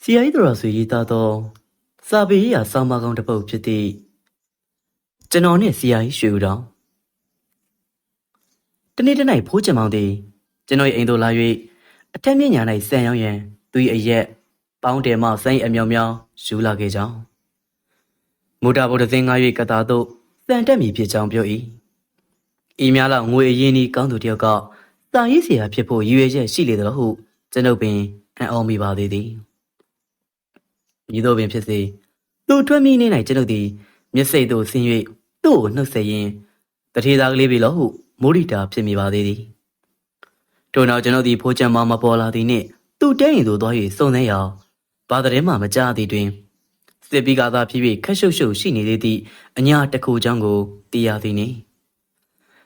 စီအိုင်တော်ဆွေရေးသားသောစာပေရာဆောင်းပါးကောင်းတစ်ပုဒ်ဖြစ်သည့်ကျွန်တော်နှင့်စီအိုင်ရွှေဦးတော်တနေ့တနေ့ဖိုးချင်မောင်သည်ကျွန်တော်၏အိမ်သို့လာ၍အထက်မြင့်ညာ၌ဆန်ရောင်းရန်သူ၏အရက်ပေါင်းတယ်မှစိုင်းအမြောင်မြောင်ယူလာခဲ့ကြောင်းမူတာဘုဒ္ဓသင်္ကား၍ကတာသို့စံတက်မည်ဖြစ်ကြောင်းပြော၏ဤများလောက်ငွေအရင်းဤကောင်းသူတယောက်ကစာရေးဆရာဖြစ်ဖို့ရည်ရွယ်ချက်ရှိလေသလားဟုကျွန်ုပ်ပင်အံ့ဩမိပါသေးသည်မည်သို့ပင်ဖြစ်စေသူထွက်မိနေ၌ကျွန်ုပ်သည်မျက်စိသို့ဆင်း၍သူ့ကိုနှုတ်ဆက်ရင်းတထေသားကလေးပြီလို့ဟုမိုးရီတာဖြစ်မိပါသေးသည်ထို့နောက်ကျွန်ုပ်သည်ဖိုးချမ်းမပေါ်လာသည်နှင့်သူ့တဲရင်သို့သွား၍စုံစမ်းရာဘာတဲ့မှမကြားသည်တွင်စစ်ပီးကသာဖြစ်၍ခက်ရှုပ်ရှုပ်ရှိနေသေးသည့်အညာတစ်ခုချောင်းကိုသိရသည်နှင့်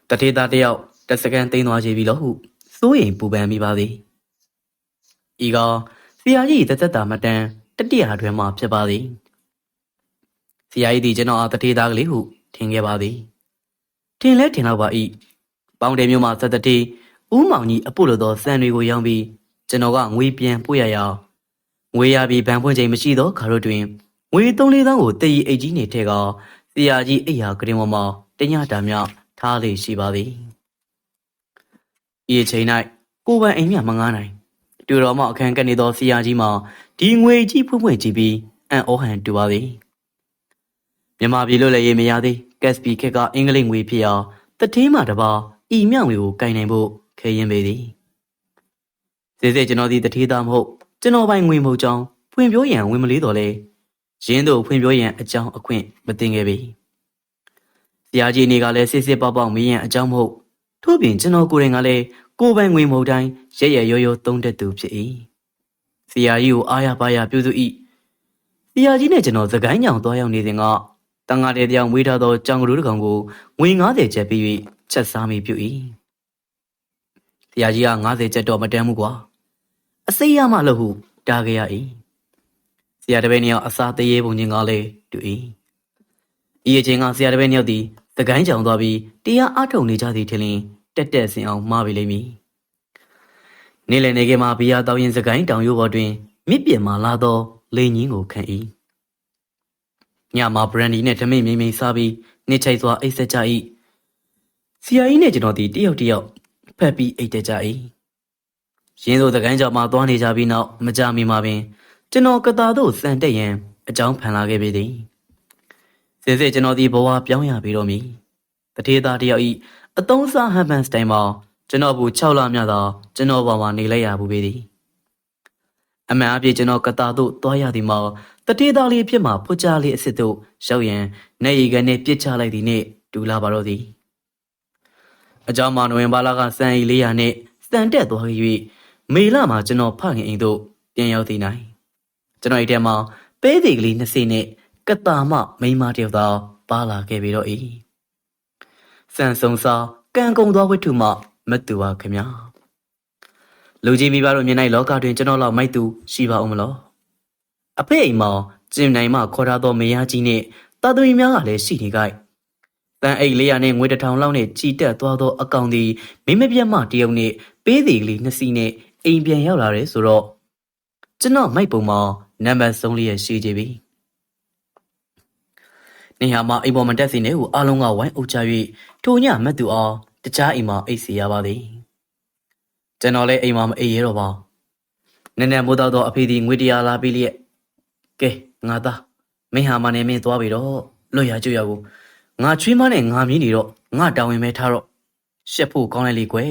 တထေသားတယောက်တစ်စကန်သိမ်းသွားချေပြီလို့ဟုစိုးရိမ်ပူပန်မိပါသည်ဤကဆရာကြီးတသက်တာမတန်တတိယတွင်မှဖြစ်ပါသည်ဆရာကြီးသည်ကျွန်တော်အားတထေသားကလေးဟုထင်ခဲ့ပါသည်ထင်လဲထင်တော့ပါ၏ပေါင်းတယ်မျိုးမှဆက်တတိဦးမောင်ကြီးအပုလို့သောစံတွေကိုရောင်းပြီးကျွန်တော်ကငွေပြန်ပို့ရအောင်ငွေရပြီးဗန်ဖွင့်ချိန်မရှိသောခါတို့တွင်ငွေ3-4သောင်းကိုတည်ရီအိတ်ကြီးနေထဲကဆရာကြီးအိယာကရင်ပေါ်မှာတညတာမြထားလေရှိပါသည်ဤအချိန်၌ကိုပန်အိမ်မြမငားနိုင်တူတော်မှအခန်းကနေသောဆရာကြီးမှာဒီငွေကြီးဖွင့်ဖွင့်ကြည့်ပြီးအံ့ဩဟန်တူပါသည်မြန်မာပြည်လို့လည်းရေမရသေးကက်စပီခက်ကအင်္ဂလိပ်ငွေဖြစ်ရာတထေးမှတပါဤမြောင်တွေကိုကင်နိုင်ဖို့ခဲရင်ပေသည်စေစေကျွန်တော်ဒီတထေးသားမဟုတ်ကျွန်တော်ပိုင်ငွေမဟုတ်ကြောင်းဖွင့်ပြောရန်ဝင်မလေးတော်လဲရင်းတို့ဖွင့်ပြောရန်အကြောင်းအခွင့်မတင်ခဲ့ပေဆရာကြီးနေကလည်းစစ်စစ်ပေါက်ပေါက်မေးရန်အကြောင်းမဟုတ်ထို့ပြင်ကျွန်တော်ကိုယ်တိုင်ကလည်းကိုယ်ပိုင်ငွေမဟုတ်တိုင်းရရရောရောသုံးတတ်သူဖြစ်၏ဆရာကြီးကိုအားရပါရပြုစု၏ဆရာကြီးနဲ့ကျွန်တော်သခိုင်းကြောင်သွားရောက်နေစဉ်ကတန်ငါတဲ့တရားမွေးထားသောကြောင်ကလေးတစ်ကောင်ကိုငွေ90ကျပ်ပြီး၍ချက်စားမိပြု၏ဆရာကြီးက90ကျပ်တော့မတန်းဘူးကွာအစိမ်းရမှလို့ဟုတားခဲ့ရ၏ဆရာတပည့်နှစ်ယောက်အစာတရေပုံချင်းကလည်းတူ၏ဤအချိန်ကဆရာတပည့်နှစ်ယောက်သည်သခိုင်းကြောင်သွားပြီးတရားအထုတ်နေကြသည်ထင်လျင်တက်တက်ဆင်အောင်မှားပြီလိမ့်မည်နေ့လည်နေကမှာဘီယာတောင်းရင်သခိုင်းတောင်ရိုးပေါ်တွင်မြစ်ပြင်မှလာသောလေညင်းကိုခံ၏ညမှာဘရန်ဒီနဲ့ဓမိတ်မိမ့်မိန်စားပြီးနေချိုက်စွာအိတ်ဆက်ကြ၏ဆရာကြီးနဲ့ကျွန်တော်ဒီတယောက်တယောက်ဖက်ပြီးအိတ်တက်ကြ၏ရင်းတို့သခိုင်းကြောင်မှသွားနေကြပြီးနောက်မကြမီမှာပင်ကျွန်တော်ကတာတို့စံတက်ရန်အကြောင်းဖန်လာခဲ့ပေသည်စစ်စစ်ကျွန်တော်ဒီဘဝပြောင်းရပြီတော့မည်တထေးသားတယောက်ဤအသုံးစားဟန်ပန်စတိုင်မှာကျွန်တော်ဘူး6လမြသာကျွန်တော်ဘာမှနေလိုက်ရဘူးပေသည်အမှန်အပြည့်ကျွန်တော်ကတာတို့သွားရသည်မှာတထေးသားလေးဖြစ်မှာဖွချလေးအစ်စ်တို့ရောက်ရန်နေရီကနေပြစ်ချလိုက်သည်နှင့်ဒူလာပါတော့သည်အကြောင်းမှာနိုဝင်ဘာလကစံရီ400နဲ့စံတက်သွား၍မေလမှာကျွန်တော်ဖခင်အိမ်သို့ပြန်ရောက်သည်နိုင်ကျွန်တော်အိမ်ထဲမှာပဲသေးကလေး2စိနဲ့ကတာမမိန်းမတယောက်သာပါလာခဲ့ပြီတော့၏စံစုံစာကံကုံသောဝတ္ထုမှမတူပါခင်ဗျာလူကြီးမိဘတို့မြင်နိုင်လောကတွင်ကျွန်တော်လောက်မိုက်သူရှိပါဦးမလို့အဖေအိမ်မှာကျင်နိုင်မှခေါ်ထားသောမယားကြီးနှင့်တာသမီများကလည်းရှိနေကြတန်အိတ်400နဲ့ငွေ1000လောက်နဲ့ကြီးတက်သွားသောအကောင်သည်မိမပြတ်မှတယောက်နဲ့ပေးသေးကလေး2စီးနဲ့အိမ်ပြန်ရောက်လာတယ်ဆိုတော့ကျွန်တော်မိုက်ပုံမှာနံပါတ်3လေးရရှိကြပြီနေဟာမှာအိမ်ပေါ်မတက်စီနဲ့ဟိုအားလုံးကဝိုင်းအုပ်ချ၍ထိုညမတ်သူအောင်တခြားအိမ်မှာအိတ်စီရပါသည်ကျွန်တော်လည်းအိမ်မှာမအိပ်ရတော့ပါနည်းနည်းမိုးတော့အဖေဒီငွေ100လာပေးလျက်ကဲငါသားမင်းဟာမနဲ့မင်းသွားပြီတော့လွတ်ရကြွရကိုငါချွေးမနဲ့ငါမြည်နေတော့ငါတောင်းဝင်မဲထားတော့ရှက်ဖို့ကောင်းလိုက်လေကွယ်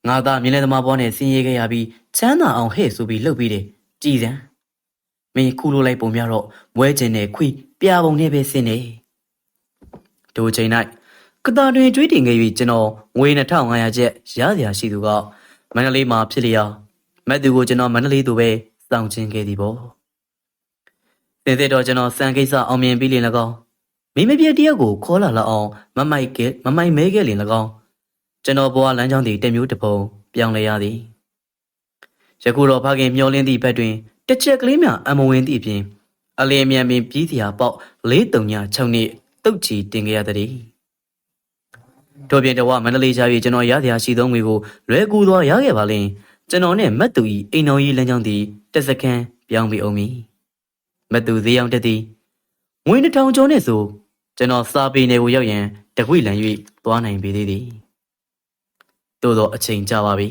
ငါသားမြင်းလဲသမားဘောနဲ့ဆင်းရဲခဲ့ရပြီးချမ်းသာအောင်ဟဲ့ဆိုပြီးလှုပ်ပြီးတယ်ကြည်စမ်းမင်းခုလိုလိုက်ပုံများတော့ဝဲကျင်နဲ့ခွေပြာပုံနဲ့ပဲဆင်းနေတို့ချိန်၌ကတာတွင်တွေးတင်ခဲ့၍ကျွန်တော်ငွေ2500ကျပ်ရစရာရှိသူကမန္တလေးမှာဖြစ်လျောက်မက်သူကိုကျွန်တော်မန္တလေးသူပဲစောင့်ချင်းခဲ့သည်ပေါ့တဲ့တဲ့တော့ကျွန်တော်စံကိစ္စအောင်မြင်ပြီးလင်၎င်းမိမပြည့်တယောက်ကိုခေါ်လာလောက်အောင်မမိုက်မဲခဲ့လင်၎င်းကျွန်တော်ဘဝလမ်းကြောင်းသည်တမျိုးတစ်ပုံပြောင်းလဲရသည်ယခုတော့ဖခင်မျောလင်းသည့်ဘက်တွင်တစ်ချက်ကလေးများအမဝင်သည့်အပြင်အလင်းမြန်ပင်ပြီးစရာပေါက်436နှစ်တုတ်ချီတင်ခဲ့ရသည်တို့ပြင်တော့မန္တလေးရှားပြီးကျွန်တော်ရစရာရှိသောငွေကိုလွယ်ကူစွာရခဲ့ပါလင်ကျွန်တော်နဲ့မတ်တူဤအိမ်တော်ကြီးလမ်းကြောင်းသည်တက်စခန်း ပြောင်းပြီးအောင်မီမတူသေးအောင်တက်သည်ငွေ2000ကျော်နဲ့ဆိုကျွန်တော်စာပေနယ်ကိုရောက်ရင်တကွိလန်၍သွားနိုင်ပေသေးသည်သို့တော့အချိန်ကြာပါပြီ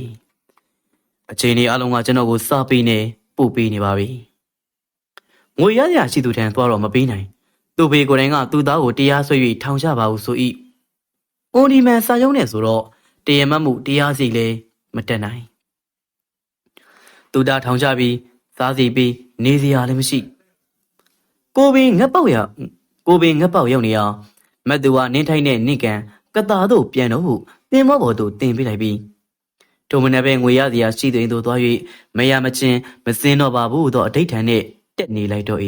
အချိန်นี้အလုံးကကျွန်တော်ကိုစာပေနယ်ပို့ပေးနေပါပြီငွေရရရှိသူထံသွားတော့မပေးနိုင်သူ့ဘေကိုယ်တိုင်ကသူ့သားကိုတရားဆွဲ၍ထောင်ချပါဟုဆို၏အွန်ဒီမန်စာရုံးနဲ့ဆိုတော့တရားမှတ်မှုတရားစီလဲမတက်နိုင်သူသားထောင်ချပြီးစားစီပြီးနေစရာလည်းမရှိကိုပင်ငက်ပေါက်ရောက်နေအောင်မတ်သူကနင်းထိုင်းတဲ့နင့်ကန်ကတာတို့ပြန်တော့ဟုတင်မောပေါ်သို့တင်ပေးလိုက်ပြီးထိုမနေ့ပဲငွေရစရာရှိသူအိမ်သို့သွား၍မရမချင်းမစင်းတော့ပါဘူးတော့အဋိဌာန်နဲ့တက်နေလိုက်တော့၏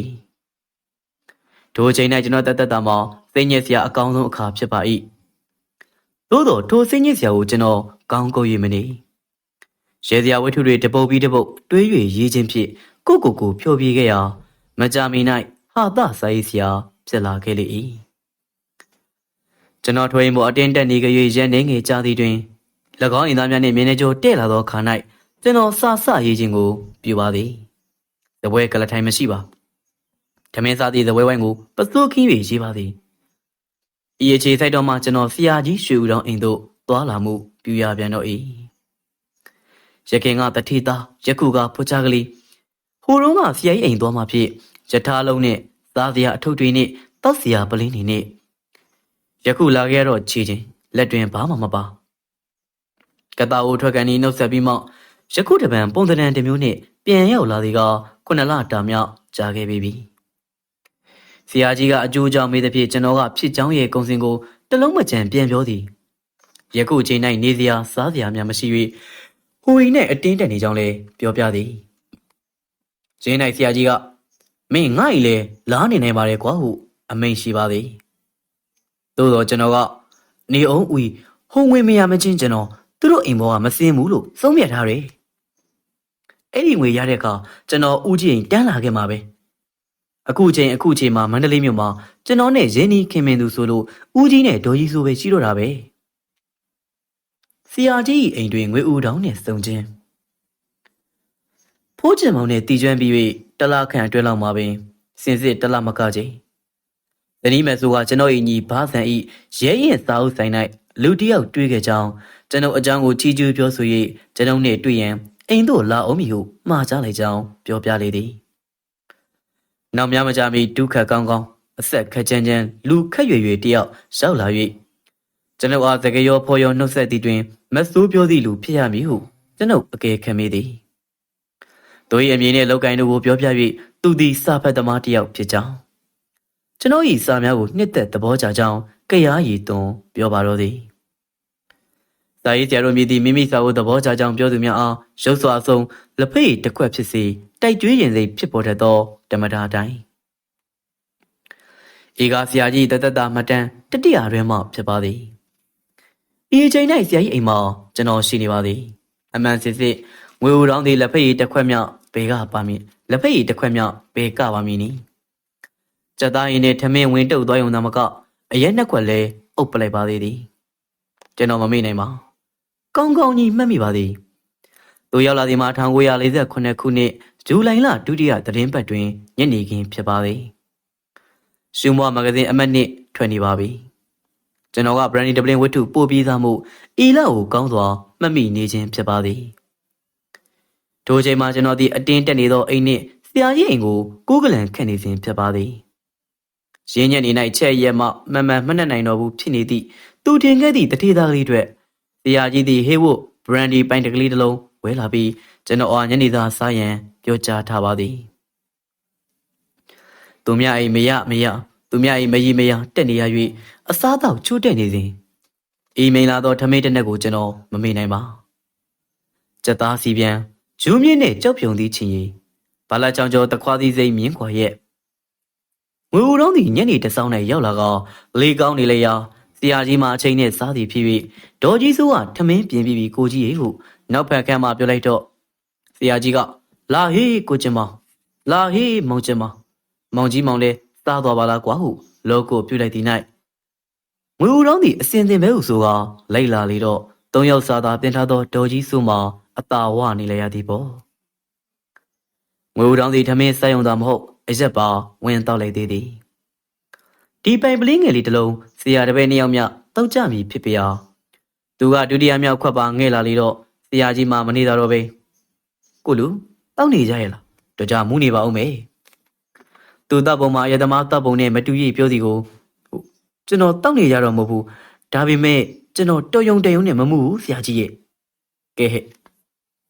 ထိုအချိန်၌ကျွန်တော်တတ်တာမှာစိတ်ညစ်စရာအကောင်းဆုံးအခါဖြစ်ပါ၏သို့တော့ထိုစိတ်ညစ်စရာကိုကျွန်တော်ကောင်းကုတ်၍မနေရဲစရာဝတ္ထုတွေတပုတ်ပြီးတပုတ်တွေး၍ရေးခြင်းဖြင့်ကိုဖြောပြေးခဲ့ရာမကြာမီ၌ဟာသစာရေးစရာဖြစ်လာခဲ့လေ၏ကျွန်တော်ထွေးမှုအတင်းတက်နေကြ၍ရန်နေငယ်ကြသည်တွင်၎င်းအင်သားများနှင့်မြင်းနေကြတဲ့လာသောခါ၌ကျွန်တော်စာရေးခြင်းကိုပြုပါသည်သပွဲကလထိုင်မရှိပါထမင်းစားသည့်သပွဲဝိုင်းကိုပစိုးခင်း၍ရေးပါသည်ဤအခြေဆိုင်တော်မှကျွန်တော်ဆရာကြီးရွှေဦးတော်အိမ်သို့သွားလာမှုပြုရပြန်တော့၏ရခင်ကတတိသားယခုကဖွချကလေးဟိုတုန်းကဆရာကြီးအိမ်သွားမှဖြစ်ယထာလုံးနဲ့သားစရာအထုပ်တွေနဲ့တောက်စရာပလင်းတွေနဲ့ယခုလာခဲ့တော့ခြေချင်းလက်တွင်ဘာမှမပါကတာအိုထွက်ကန်ဒီနှုတ်ဆက်ပြီးမှယခုတပံပုံသဏ္ဍာန်တစ်မျိုးနဲ့ပြန်ရောက်လာသည်က9လတာမြောက်ကြာခဲ့ပြီဆရာကြီးကအကျိုးကြောင့်မေးသဖြင့်ကျွန်တော်ကဖြစ်ကြောင်းရဲ့ကုံစင်ကိုတလုံးမကြံပြန်ပြောသည်ယခုချိန်၌နေစရာစားစရာများမရှိ၍ဟိုရင်နဲ့အတင်းတက်နေကြောင်းလဲပြောပြသည်ရင်း၌ဆရာကြီးကမင်းငါ့ဤလဲလားနေနိုင်ပါလေကွာဟုအမိန့်ရှိပါသည်သို့တော့ကျွန်တော်ကနေအောင်ဦးဟုံဝင်မရမချင်းကျွန်တော်သူတို့အိမ်ဘောကမစင်းဘူးလို့သုံးပြထားတယ်အဲ့ဒီငွေရတဲ့အခါကျွန်တော်ဦးကြီးအိမ်တန်းလာခဲ့မှာပဲအခုချိန်မှာမန္တလေးမြို့မှာကျွန်တော်နဲ့ရင်းနှီးခင်မင်သူဆိုလို့ဦးကြီးနဲ့ဒေါ်ကြီးဆိုပဲရှိတော့တာပဲဆရာကြီးအိမ်တွင်ငွေဦးတောင်းနဲ့စုံချင်းဖိုးကျင်မောင်နဲ့တီကျွမ်းပြီး၍တလခန့်အတွဲလောက်မှာပင်စင်စစ်တလမကချိန်သနီးမဲ့ဆိုကကျွန်တော်၏ညီဘာဆန်၏ရဲရင်စာအုပ်ဆိုင်၌လူတယောက်တွေ့ခဲ့ကြောင်းကျွန်တော်အကြောင်းကိုချီးကျူးပြောဆို၍ကျွန်တော်နှင့်တွေ့ရန်အိမ်သို့လာအောင်မည်ဟုမှားချလိုက်ကြောင်းပြောပြလေသည်နောက်များမကြမီဒုက္ခကောင်းအဆက်ခက်ချမ်းလူခက်ရွယ်တယောက်ရောက်လာ၍ကျွန်ုပ်အားသကရောဖော်ရောနှုတ်ဆက်သည်တွင်မဆိုးပြောသည့်လူဖြစ်ရမည်ဟုကျွန်ုပ်အကယ်ခံမိသည်သူ၏အမည်နှင့်လောက်ကိုင်းတို့ကိုပြောပြ၍သူသည်စာဖတ်သမားတယောက်ဖြစ်ကြောင်းကျွန်ုပ်၏စာများကိုနှစ်သက်သဘောကျကြောင်းကြရားရည်သွန်ပြောပါတော့သည်စာရေးဆရာတို့မြည်သည့်မိမိစာကိုသဘောကျကြောင်းပြောသူများအားရုပ်စွာအဆုံးလက်ဖိတ်တစ်ခွက်ဖြစ်စေတိုက်ကျွေးရင်စိတ်ဖြစ်ပေါ်တတ်သောဓမ္မတာတိုင်းဧကဆရာကြီးတသက်တာမှတ်တမ်းတတိယတွင်မှဖြစ်ပါသည်ဤချိန်၌ဆရာကြီးအိမ်မှာကျွန်တော်ရှိနေပါသည်အမှန်စစ်စစ်ငွေဦးတောင်းသည့်လက်ဖိတ်တစ်ခွက်မြောက်ဘေကပါမည်လက်ဖိတ်တစ်ခွက်မြောက်ဘေကပါမည်နီကြက်သားရင်နဲ့ထမင်းဝင်တုတ်သွားရုံသာမကအရက်နှစ်ခွက်လဲအုပ်ပလိုက်ပါသေးသည်ကျွန်တော်မမေ့နိုင်ပါကောင်းကောင်းကြီးမှတ်မိပါသည်သူရောက်လာသည်မှာ1948ခုနှစ်ဇူလိုင်လဒုတိယသတင်းပတ်တွင်ညနေခင်းဖြစ်ပါသည်ရှုမွားမဂဇင်းအမှတ်1ထွက်နေပါပြီကျွန်တော်ကဘရန်ဒီဒပလင်ဝတ္ထုပို့ပြီးသားမှုအီလာကိုကောင်းစွာမှတ်မိနေခြင်းဖြစ်ပါသည်ထိုချိန်မှာကျွန်တော်သည်အတင်းတက်နေသောအိမ်နှင့်ဆရာကြီးအိမ်ကိုကိုးကလန်ခန့်နေစဉ်ဖြစ်ပါသည်ရင်းညက်နေ၌ချက်ရက်မှမနှက်နိုင်တော့ဘူးဖြစ်နေသည့်သူတင်ခဲ့သည့်တထေသားကလေးတွေဆရာကြီးသည်ဟေးဝတ်ဘရန်ဒီပိုင်တကလေးတစ်လုံးဝဲလာပြီးကျွန်တော်ညနေသားစားရန်ပြောကြားထားပါသည်သူများအိမ်မရသူများအိမ်မရီမရတက်နေရ၍အစားတောက်ချိုးတက်နေစဉ်အိမ်မိန်လာသောထမင်းတစ်နက်ကိုကျွန်တော်မမေ့နိုင်ပါကြက်သားစီပြန်ဂျူးမြင့်နဲ့ကြောက်ဖြုံသည့်ချင်းရီဘာလာချောင်ကျော်တခွားသီးစိမ့်မြင်းခွာရဲ့ငွေဦးတော်သည်ညနေတစောင်း၌ရောက်လာကလေကောင်းနေလေရာဆရာကြီးမှအချိန်နဲ့စားသည်ဖြစ်၍ဒေါ်ကြီးစိုးကထမင်းပြင်ပြီးကိုကြီးရေဟုနောက်ဖက်ခန်းမှပြောလိုက်တော့ဆရာကြီးကလာဟေးကိုကျင်မောင်လာဟေးမောင်ကျင်မောင်မောင်ကြီးမောင်လဲစားသွားပါလားကွာဟုလောကိုပြုလိုက်သည်၌ငွေဦးတော်သည်အစင်တင်ပဲဟုဆိုကလိုက်လာလေတော့သုံးယောက်စားသာပြင်ထားသောဒေါ်ကြီးစိုးမှအသာဝနေလေရသည်ပေါ့ ငွေဦးတောင်းစီထမင်းဆက်ယုံတာမဟုတ်အရက်ပါဝင်တော့လိုက်သေးသည်ဒီပိုင်ပလင်းငယ်လေးတစ်လုံးဆရာတပည့်နှစ်ယောက်မြတောက်ကြမည်ဖြစ်ပြအောင်သူကဒုတိယမြောက်ခွက်ပါငဲ့လာလေတော့ဆရာကြီးမှမနေတော့ပဲကိုလူတောက်နေကြရဲ့လားတော့ကြမူးနေပါဦးမေသူတပ်ပုံမှာရသမားတပ်ပုံနဲ့မတူရပြောစီကိုကျွန်တော်တောက်နေကြတော့မဟုတ်ဘူးဒါပေမဲ့ကျွန်တော်တော်ယုံတယုံနဲ့မမှုဘူးဆရာကြီးရဲ့ကဲဟဲ့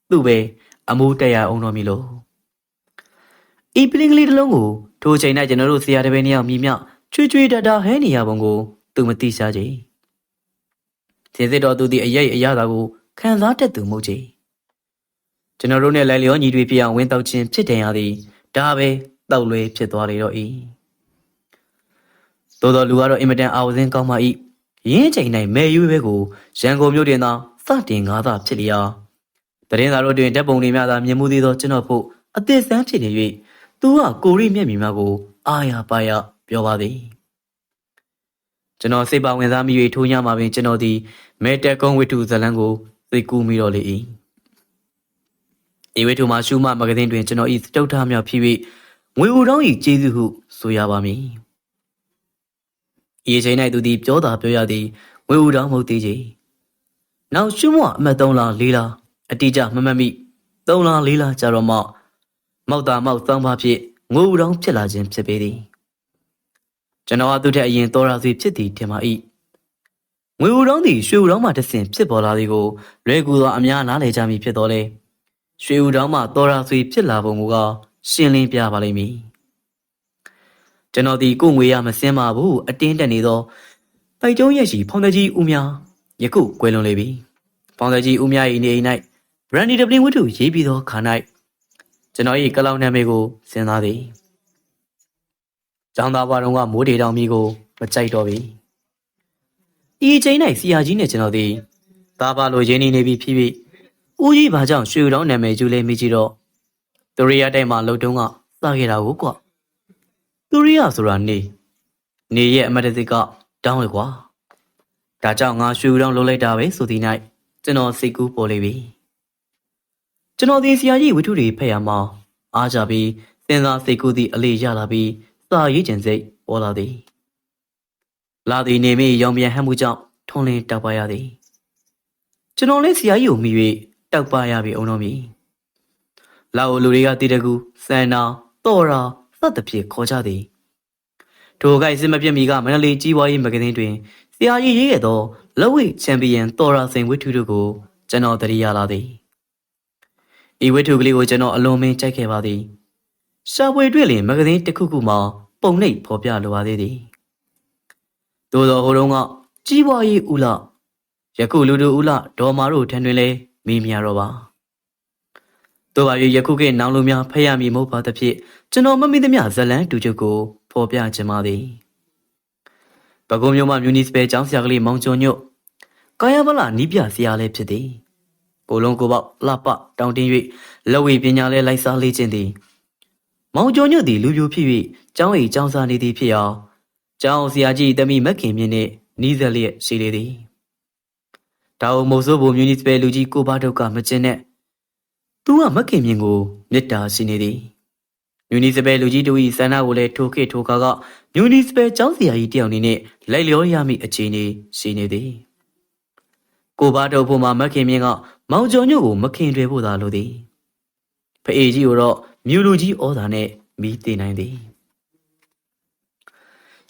သူ့ပဲအမိုးတက်ရအောင်တော်မီလို့ဤပလင်းကလေးတစ်လုံးကိုထိုချိန်၌ကျွန်တော်တို့ဆရာတပည့်နှစ်ယောက်မြည်မြချွေချွေတတာဟဲနေရပုံကိုသူမသိရှားကြစင်စစ်တော်သူသည်အရေးအရာသာကိုခံစားတတ်သူမဟုတ်ကြကျွန်တော်တို့နဲ့လိုက်လျောညီတွေပြအောင်ဝင်းတောက်ခြင်းဖြစ်တယ်ရသည်ဒါပဲတောက်လွဲဖြစ်သွားလေတော့၏သို့တော်လူကတော့အင်မတန်အာဝဇင်းကောင်းမှ၏ရင်းချိန်၌မဲရွေးပဲကိုရန်ကုန်မြို့တွင်သာစတင်ငါးသာဖြစ်လျာတရင်သာတို့တွင်ဓာတ်ပုံတွေများသာမြင်မှုသေးသောကျွန်တော်ဖို့အသစ်ဆန်းဖြစ်နေ၍သူကကိုရီမျက်မြင်များကိုအာရပါရပြောပါသည်ကျွန်တော်စိတ်ပါဝင်စားမိ၍ထိုးညမှာပင်ကျွန်တော်သည်မဲတက်ကုန်းဝိထုဇလန်းကိုသိကူးမိတော့လေ၏ဤဝိထုမှာရှုမမဂဇင်းတွင်ကျွန်တော်၏တုတ်ထားမြောက်ဖြစ်၍ငွေဦးတောင်း၏ကျေးဇူးဟုဆိုရပါမည်ဤအချိန်၌သူသည်ပြောတာပြောရသည်ငွေဦးတောင်းမဟုတ်သေးချေနောက်ရှုမအမတ်3လ4လအတိအကျမမှတ်မိ3လ4လကြာတော့မှမောက်တာမောက်သောင်းပါဖြစ်ငွေဦးတောင်းဖြစ်လာခြင်းဖြစ်ပေသည်ကျွန်တော်ကသူ့ထက်အရင်တော်ရာစီဖြစ်သည်ထင်ပါ၏ငွေဦးတောင်းသည်ရွှေဦးတောင်းမှတဆင်ဖြစ်ပေါ်လာသည်ကိုလွယ်ကူသောအများနားလည်ကြမည်ဖြစ်တော်လဲရွှေဦးတောင်းမှတော်ရာစီဖြစ်လာပုံကရှင်းလင်းပြပါလိမ့်မည်ကျွန်တော်ဒီကိုငွေရမစင်းပါဘူးအတင်းတက်နေသောပိုက်ကျုံးရက်ရှိဖောင်တကြီးဦးများယခုကွယ်လွန်လေပြီဖောင်တကြီးဦးများ၏နေအိမ်၌ဘရန်ဒီဒပလင်ဝတ္ထုရေးပြီးသောခါ၌ကျွန်တော်၏ကလောင်နာမည်ကိုစဉ်းစားသည်ကျောင်းသားဘွားတော်ကမိုးတေတောင်မီကိုမကြိုက်တော့ပြီဤချိန်၌ဆရာကြီးနဲ့ကျွန်တော်သည်သားပါလိုရင်းနေပြီဖြစ်ပြီးဦးကြီးဘာကြောင့်ရွှေဦးတောင်းနာမည်ကျူလဲမိကြည့်တော့သူရိယတိုက်မှာလှုပ်တုံးကစခဲ့တာကိုကွာသူရိယဆိုတာနေရဲ့အမတ်တစစ်ကတောင်းလေကွာဒါကြောင့်ငါရွှေဦးတောင်းလှုပ်လိုက်တာပဲဆိုသည်၌ကျွန်တော်စိတ်ကူးပေါ်လေပြီကျွန်တော်ဒီဆရာကြီးဝတ္ထုတွေဖတ်ရမှာအားကြပြီးစဉ်းစားစိတ်ကူးသည့်အလေးရလာပြီးစာရေးခြင်းစိတ်ပေါ်လာသည်လာသည်နေမိရောင်ပြန်ဟမ်းမှုကြောင့်ထွန်းလင်းတောက်ပါရသည်ကျွန်တော်လည်းဆရာကြီးကိုမိ၍တောက်ပါရပြီအောင်တော်မီလာအိုလူတွေကတီတကူစန္နာတော်ရာစသဖြင့်ခေါ်ကြသည်ထိုကိုက်စစ်မပြတ်မီကမန္တလေးကြီးပွားရေးမဂ္ဂဇင်းတွင်ဆရာကြီးရေးခဲ့သောလက်ဝှေ့ချန်ပီယံတော်ရာစိန်ဝတ္ထုတို့ကိုကျွန်တော်သတိရလာသည်ဤဝတ္ထုကလေးကိုကျွန်တော်အလွန်မင်းကြိုက်ခဲ့ပါသည်ရှာဖွေတွေ့လျင်မဂ္ဂဇင်းတစ်ခုခုမှာပုံနှိပ်ဖော်ပြလိုပါသေးသည်သို့သောဟိုတုန်းကကြီးပွားရေးဦးလယခုလူတို့ဦးလဒေါ်မာတို့ထံတွင်လည်းမေးမြတော့ပါတို့ပါ၍ယခုခေတ်နောင်လူများဖတ်ရမည်မဟုတ်ပါသဖြင့်ကျွန်တော်မမိသမျှဇလန်းတူချုပ်ကိုဖော်ပြခြင်းပါသည်ပဲခူးမြို့မှာမြူနီစပယ်ကျောင်းဆရာကလေးမောင်ကျော်ညွတ်ကာယဗလာနီးပြဆရာလည်းဖြစ်သည်ကိုလုံးကိုပေါက်လှပတောင်းတင်း၍လက်ဝဲပညာလည်းလိုက်စားလေ့ကျင့်သည်မောင်ကျော်ညွတ်သည်လူပြိုဖြစ်၍ကျောင်း၏ကျောင်းစားနေသည်ဖြစ်အောင်ကျောင်းဆရာကြီးတမိမက်ခင်မြင့်နှင့်နီးစပ်လျက်ရှိလေသည်ဒါအုံမို့ဆိုးဘုံမြူနီစပယ်လူကြီးကိုပါဒုက္ခမကျင်နဲ့သူကမက်ခင်မြင့်ကိုမေတ္တာရှိနေသည်မြူနီစပယ်လူကြီးတို့၏ဆန္ဒကိုလည်းထိုခေတ်ထိုခါကမြူနီစပယ်ကျောင်းဆရာကြီးတယောက်အနေနဲ့လိုက်လျောရမည့်အခြေအနေရှိနေသည်ကိုပါတို့ဖို့မှာမက်ခင်မြင့်ကမောင်ကျော်ညို့ကိုမခင်တွေဖို့သာလိုသည်ဖအေးကြီးကိုတော့မြူလူကြီးဩဇာနဲ့မိတည်နိုင်သည်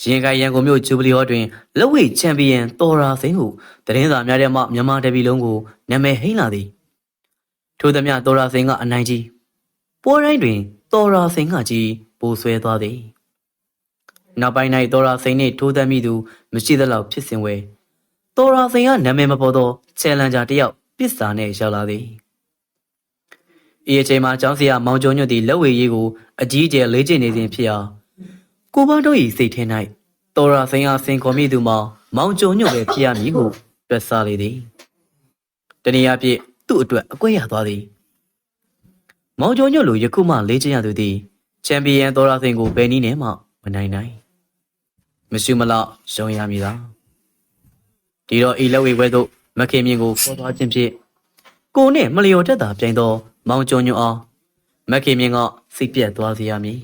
ရင်ကိုင်ရန်ကုန်မြို့ဂျူဘလီဟောတွင်လက်ဝှေ့ချန်ပီယံတော်ရာစိန်ဟုသတင်းစာများထဲမှမြန်မာတပီလုံးကိုနာမည်ဟိန်းလာသည်ထိုသမျှတော်ရာစိန်ကအနိုင်ကြီးပွဲတိုင်းတွင်တော်ရာစိန်ကကြီးပိုဆွဲသွားသည်နောက်ပိုင်း၌တော်ရာစိန်နှင့်ထိုးသမိသူမရှိသလောက်ဖြစ်စဉ်ဝဲတော်ရာစိန်ကနာမည်မပေါ်သောချယ်လန်ဂျာတစ်ယောက်ပစ်စာနဲ့ရောက်လာသည်ဤအချိန်မှာကျောင်းဆရာမောင်ကျော်ညွတ်သည်လက်ဝဲရေးကိုအကြီးအကျယ်လေ့ကျင့်နေစဉ်ဖြစ်ရာကိုပန်းတို့၏စိတ်ထဲ၌တော်ရာစိန်အားဆင်ခေါ်မိသူမှာမောင်ကျော်ညွတ်ပဲဖြစ်ရမည်ဟုတွက်ဆလေသည်တနည်းအားဖြင့်သူ့အတွက်အကွက်ရသွားသည်မောင်ကျော်ညွတ်လိုယခုမှလေ့ကျင့်ရသူသည်ချန်ပီယံတော်ရာစိန်ကိုဘယ်နည်းနဲ့မှမနိုင်နိုင်မရှိမလောက်ရှုံးရမည်သာဒီတော့ဤလက်ဝဲဝဲသို့မခင်မြင့်ကိုခေါ်သွားခြင်းဖြင့်ကိုနဲ့မလျော်တက်တာပြိုင်သောမောင်ကျော်ညွတ်အောင် မက်ခင်မြင့်ကစိတ်ပြက်သွားစေရမည်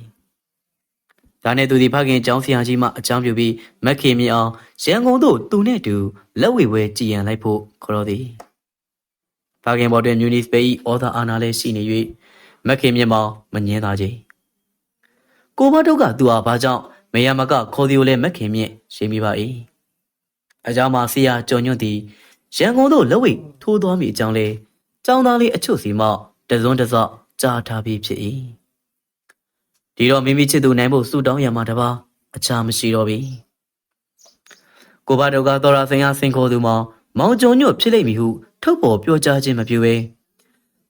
ဒါနဲ့သူဒီဖခင်ကျောင်းဆရာကြီးမှအကြောင်းပြုပြီးမက်ခင်မြင့်အောင်ရန်ကုန်သို့သူနဲ့တူလက်ဝေဝဲကြည်ရန်လိုက်ဖို့ခေါ်တော်သည်ဖခင်ပေါ်တွင်မြူနီစပေ၏ဩသာအာဏာလည်းရှိနေ၍မက်ခင်မြင့်မောင်မငင်းသားခြင်းကိုဘတို့ကသူဟာဘာကြောင့်မယမကခေါ်သည်ကိုလည်းမက်ခင်မြင့်ရှိမိပါ၏အကြောင်းမှာဆရာကျော်ညွန့်သည်ရန်ကုန်သို့လက်ဝေထိုးသွားမိအကြောင်းလဲကျောင်းသားလေးအချို့စီမှတစွန်းတစကြားထားပြီးဖြစ်၏ဒီတော့မိမိချစ်သူနိုင်ဖို့ဆုတောင်းရမှာတပါအခြားမရှိတော့ပြီကိုဘတို့ကတော်ရာစင်ရစင်ခေါ်သူမှာမောင်ကျော်ညွန့်ဖြစ်လိမ့်မည်ဟုထုတ်ပေါ်ပြောကြားခြင်းမပြုဘဲ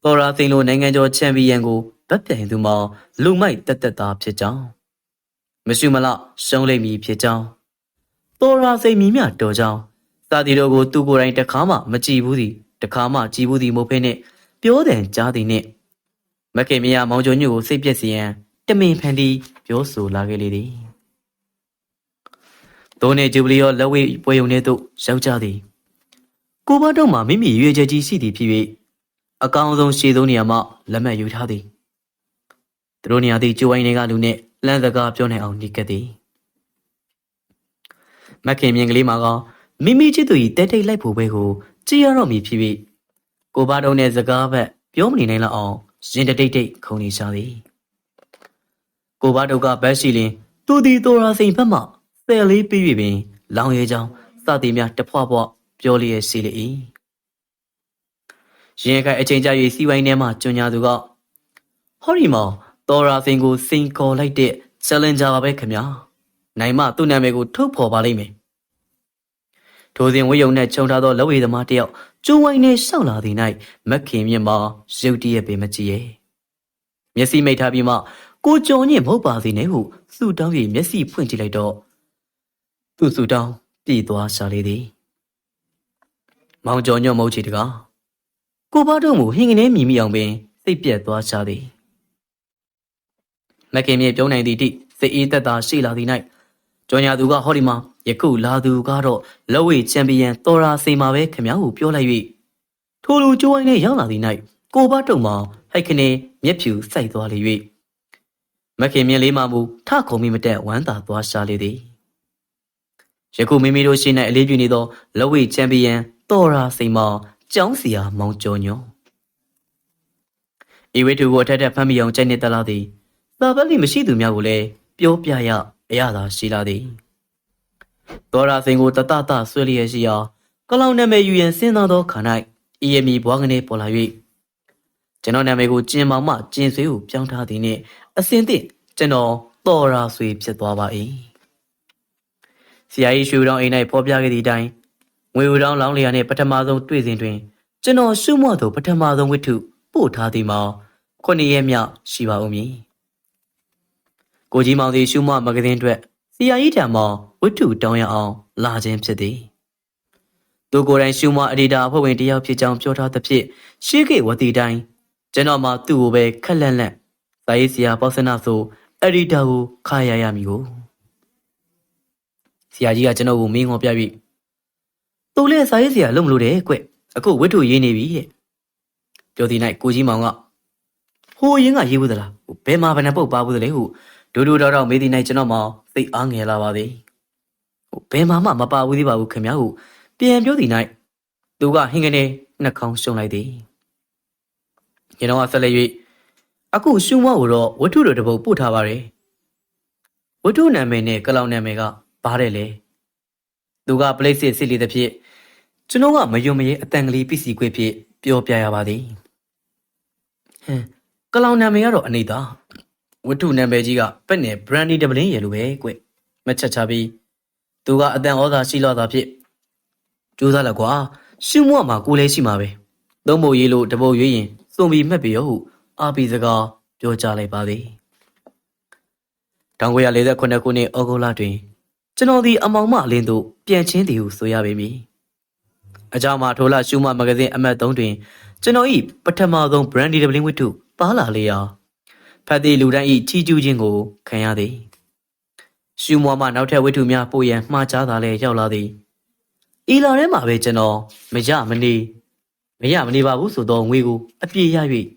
တော်ရာစင်လိုနိုင်ငံကျော်ချန်ပီယံကိုဗတ်ပြိုင်သူမှာလူမိုက်တက်တက်သားဖြစ်ကြောင်းမရှိမလားရှုံးလိမ့်မည်ဖြစ်ကြောင်းတော်ရာစိန်မြမြတော်ကြောင်းစာတီတော်ကိုသူကိုယ်တိုင်တခါမှမကြည့်ဘူးသည်တခါမှကြည့်ဘူးသည်မဟုတ်ဖ ೇನೆ ပြောတယ်ကြားသည်နှင့်မခင်မရမောင်ကျော်ညွန့်ကိုစိတ်ပြက်စီရန်တမင်ဖန်တီးပြောဆိုလာခဲ့လေသည်သုံးနှစ်ဂျူဘလီရောလက်ဝဲပွဲရုံထဲသို့ရောက်ကြသည်ကိုဘတော့မှမိမိရွေချက်ကြီးရှိသည်ဖြစ်၍အကောင်းဆုံးရှေ့ဆုံးနေရာမှလက်မှတ်ယူထားသည်သူတို့နေရာသည်ကျိုးဝိုင်းတွေကလူနှင့်လမ်းစကားပြောနိုင်အောင်နေခဲ့သည်မခင်မြင်ကလေးမှာကမိမိချစ်သူ၏တဲတိတ်လိုက်ဖို့ပဲကိုကြည်ရတော့မည်ဖြစ်၍ကိုဘတော့နဲ့စကားဘက်ပြောမနေနိုင်လောက်အောင်ရင်တိတ်တိတ်ခုန်နေရှာသည်ကိုဘတော့ကဘက်ရှိလင်သူသည်တော်ရာစိန်ဘက်မှဆယ်လေးပြီး၍ပင်လောင်ရဲချောင်းစသည်များတဖွာဖွာပြောလျက်ရှိလေ၏ရင်ခိုင်အချိန်ကြာ၍စီဝိုင်းထဲမှကျွညာသူကဟောဒီမောင်တော်ရာစိန်ကိုစိန်ခေါ်လိုက်တဲ့ challenger ပါပဲခင်ဗျာနိုင်မသူ့နာမည်ကိုထုတ်ဖော်ပါလိမ့်မယ်ထိုစဉ်ဝိယုံနဲ့ခြုံထားသောလက်ဝဲသမားတယောက်ကျိုးဝိုင်းနဲ့ရှောက်လာသည်၌မခင်မြင့်မှာရုတ်တရက်ပင်မကြည့်ရဲ့မျက်စိမိတ်ထားပြီးမှကိုကြော်ညင်မဟုတ်ပါစေနဲ့ဟုသူ့တောင်းပြီးမျက်စိဖွင့်ကြည့်လိုက်တော့သူ့သူ့တောင်းပြေးသွားရှာလေသည်မောင်ကျော်ညွန့်မဟုတ်ချေတကားကိုဘတို့မူဟင်ကနေမြည်မိအောင်ပင်စိတ်ပြက်သွားရှာသည်မခင်မြင့်ပြုံးနိုင်သည့်အထိစိတ်အေးသက်သာရှိလာသည်၌ကျော်ညာသူကဟောဒီမှာယခုလာသူကတော့လက်ဝဲချန်ပီယံတော်ရာစိန်မှာပဲခင်ဗျားကိုပြောလိုက်၍ထိုလူကျိုးဝိုင်းနဲ့ရောက်လာသည်၌ကိုဘတုံမောင်ဟိုက်ခနေမျက်ဖြူစိုက်သွားလေ၍မခင်မြင့်လေးမှမူထခုံမိမတက်ဝမ်းသာသွားရှာလေသည်ယခုမိမိတို့ရှင်း၌အလေးပြုနေသောလက်ဝဲချန်ပီယံတော်ရာစိန်မှာကျောင်းစီယာမောင်ကျော်ညွန့်ဤဝိတုကိုအထက်ထက်ဖမ်းမိအောင်ကြိုက်နေတလားသည်သာပလိမရှိသူများကိုလည်းပြောပြရအရသာရှိလာသည်တော်ရာစိန်ကိုတတဆွဲလျက်ရှိရာကလောင်နာမည်ယူရန်စဉ်းစားသောခါ၌ဤရမီဘွားကနေပေါ်လာ၍ကျွန်တော်နာမည်ကိုကျင်မောင်မှကျင်ဆွေကိုပြောင်းထားသည်နှင့်အစင်သင့်ကျွန်တော်တော်ရာဆွေဖြစ်သွားပါ၏ဆရာကြီးရွှေဦးတောင်အိမ်၌ဖော်ပြခဲ့သည့်အတိုင်းငွေဦးတောင်လောင်းလျာနှင့်ပထမဆုံးတွေ့စဉ်တွင်ကျွန်တော်ရှုမွသို့ပထမဆုံးဝတ္ထုပို့ထားသည်မှာ9 ရက်မြောက်ရှိပါဦးမည်ကိုကြီးမောင်သည်ရှုမမဂဇင်းအတွက်ဆရာကြီးထံမှဝတ္ထုတောင်းရအောင်လာခြင်းဖြစ်သည်သူကိုယ်တိုင်ရှုမအဒီတာအဖွဲ့ဝင်တယောက်ဖြစ်ကြောင်းပြောထားသဖြင့်ရှေးခေတ်ဝတီတိုင်းကျွန်တော်မှသူ့ကိုပဲခက်လန့်လန့်စာရေးဆရာပေါစနာဆိုအဒီတာကိုခါရရမည်ကိုဆရာကြီးကကျွန်တော်ကိုမင်းငေါ်ပြပြီးသူလည်းစာရေးဆရာလုပ်မလို့တဲ့ကွအခုဝတ္ထုရေးနေပြီတဲ့ပြောဒီ၌ကိုကြီးမောင်ကဟိုရင်းကရေးဘူးသလားဘယ်မှာဘယ်နှပုတ်ပါဘူးသလဲဟုဒူဒူတောက်တောက်မေးဒီ၌ကျွန်တော်မှစိတ်အားငယ်လာပါသည်ဘယ်မှာမှမပါဘူးသေးပါဘူးခင်ဗျာဟုပြန်ပြောဒီ၌သူကဟင်ကနေနှာခေါင်းရှုံလိုက်သည်ကျွန်တော်ကဆက်လက်၍အခုရှုံမကိုတော့ဝတ္ထုတော်တစ်ပုဒ်ပို့ထားပါတယ်ဝတ္ထုနာမည်နဲ့ကလောင်နာမည်ကဘာတဲ့လဲသူကပလိတ်စစ်စစ်လီတဲ့ဖြစ်ကျွန်တော်ကမယုံမရဲအတန်ကလေးပစ္စည်းခွေဖြစ်ပြောပြရပါသည်ဟင်ကလောင်နာမည်ကတော့အနေသာဝတ္ထုနာမည်ကြီးကပက်နဲ့ဘရန်ဒီဒပလင်းရယ်လိုပဲကွမချက်ချပြီးသူကအတန်ဩဇာရှိလောက်တာဖြစ်ကြိုးစားလက်ကွာရှုံမမှာကိုလည်းရှိမှာပဲသုံးဖို့ရေးလို့တပုတ်ရွေးရင်စုံပြီးမှတ်ပြီးရောဟုအာပီစကားပြောကြလိုက်ပါသည်1948ခုနှစ်ဩဂုတ်လတွင်ကျွန်တော်ဒီအမောင်မအလင်းသို့ပြန်ချင်းသည်ဟုဆိုရပေမည်အကြောင်းမှာထိုလရှုမမဂဇင်းအမှတ်3တွင်ကျွန်တော်၏ပထမဆုံး brandy ဒပလင်းဝတ္ထုပါလာလေရာဖတ်သည့်လူတိုင်း၏ချီးကျူးခြင်းကိုခံရသည်ရှုမမှနောက်ထပ်ဝတ္ထုများပို့ရန်မှားချတာလည်းရောက်လာသည်ဤလာထဲမှာပဲကျွန်တော်မရမနေပါဘူးဆိုတော့ငွေကိုအပြည့်ရ၍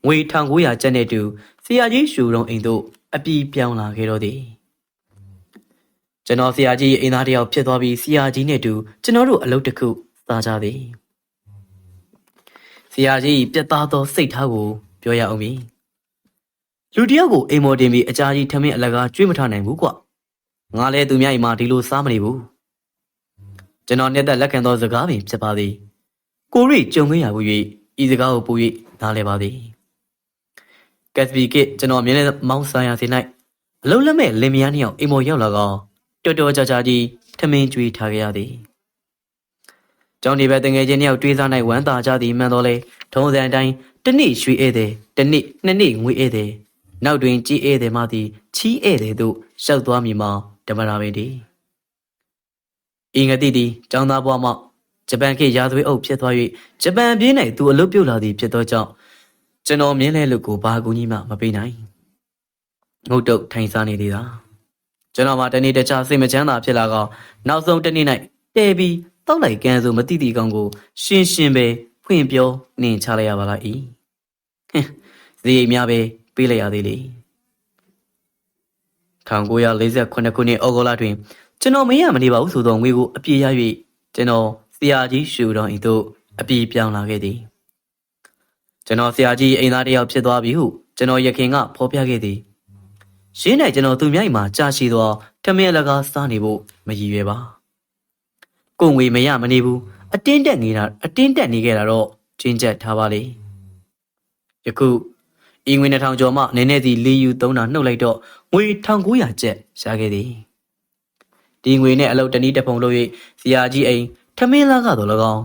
ငွေ1900ကျပ်နဲ့တူဆရာကြီးရှူတော်အိမ်သို့အပြေးပြောင်းလာခဲ့တော့သည်ကျွန်တော်ဆရာကြီးအိမ်သားတယောက်ဖြစ်သွားပြီးဆရာကြီးနဲ့တူကျွန်တော်တို့အလုပ်တစ်ခုစားကြသည်ဆရာကြီးပြတ်သားသောစိတ်ထားကိုပြောရအောင်ပြီလူတယောက်ကိုအိမ်မော်တင်ပြီးအကြာကြီးထမင်းအလကားကျွေးမထနိုင်ဘူးကွငါလည်းသူများအိမ်မှာဒီလိုစားမနေဘူးကျွန်တော်နဲ့သက်လက်ခံသောစကားပင်ဖြစ်ပါသည်ကိုရိကြုံခဲ့ရဘူး၍ဤစကားကိုပို၍နားလည်ပါသည်ကက်စပီကကျွန်တော်မြင်တဲ့မောင်းဆိုင်ရာစီ၌အလုံးလက်မဲ့လင်မယားနှစ်ယောက်အိမ်မော်ရောက်လာကောင်တော်တော်ကြာကြာကြီးထမင်းကျွေးထားခဲ့ရသည်ကျောင်းဒီဘက်တငယ်ချင်းနှစ်ယောက်တွေးစား၌ဝမ်းသာကြသည်မှန်တော်လဲထုံးစံအတိုင်းတစ်နေ့ရွှေဧည့်သည်တစ်နေ့နှစ်နေ့ငွေဧည့်သည်နောက်တွင်ကြီးဧည့်သည်မှသည်ချီးဧည့်သည်သို့ရှောက်သွားမည်မှာဓမ္မရာပင်သည်အင်္ဂတိသည်ကျောင်းသားဘဝမှဂျပန်ခေတ်ရာဇဝတ်အုပ်ဖြစ်သွား၍ဂျပန်ပြည်၌သူအလုပ်ပြုတ်လာသည်ဖြစ်သောကြောင့်ကျွန်တော်မြင်လဲလို့ကိုဘာကူကြီးမှမပေးနိုင်ငုတ်တုတ်ထိုင်စားနေသေးတာကျွန်တော်မှတနေ့တခြားစိတ်မချမ်းသာဖြစ်လာကောနောက်ဆုံးတစ်နေ့၌တဲပြီးတောက်လိုက်ကန်ဆိုမတိတိကောင်ကိုရှင်းရှင်းပဲဖွင့်ပြောနှင်ချလိုက်ရပါလားဤဇေယိမ်များပဲပေးလိုက်ရသေးလေ1948ခုနှစ်ဩဂုတ်လတွင်ကျွန်တော်မရမနေပါဘူးဆိုသောငွေကိုအပြေးရ၍ကျွန်တော်ဆရာကြီးရှူတော်ဤသို့အပြေးပြောင်းလာခဲ့သည်ကျွန်တော်ဆရာကြီးအိမ်သားတယောက်ဖြစ်သွားပြီဟုကျွန်တော်ရခင်ကဖော်ပြခဲ့သည်ရှင်း၌ကျွန်တော်သူမြိုက်မှာကြာရှိသောထမင်းအလကားစားနေဖို့မရည်ရွယ်ပါကိုငွေမရမနေဘူးအတင်းတက်နေခဲ့တာတော့ချင်းချက်ထားပါလေယခုအင်ငွေ2000ကျော်မှနည်းနည်းစီလေးယူ3တာနှုတ်လိုက်တော့ငွေ1900ကျပ်ရှာခဲ့သည်ဒီငွေနဲ့အလုပ်တနည်းတစ်ပုံလို့၍ဆရာကြီးအိမ်ထမင်းလာကတော့၎င်း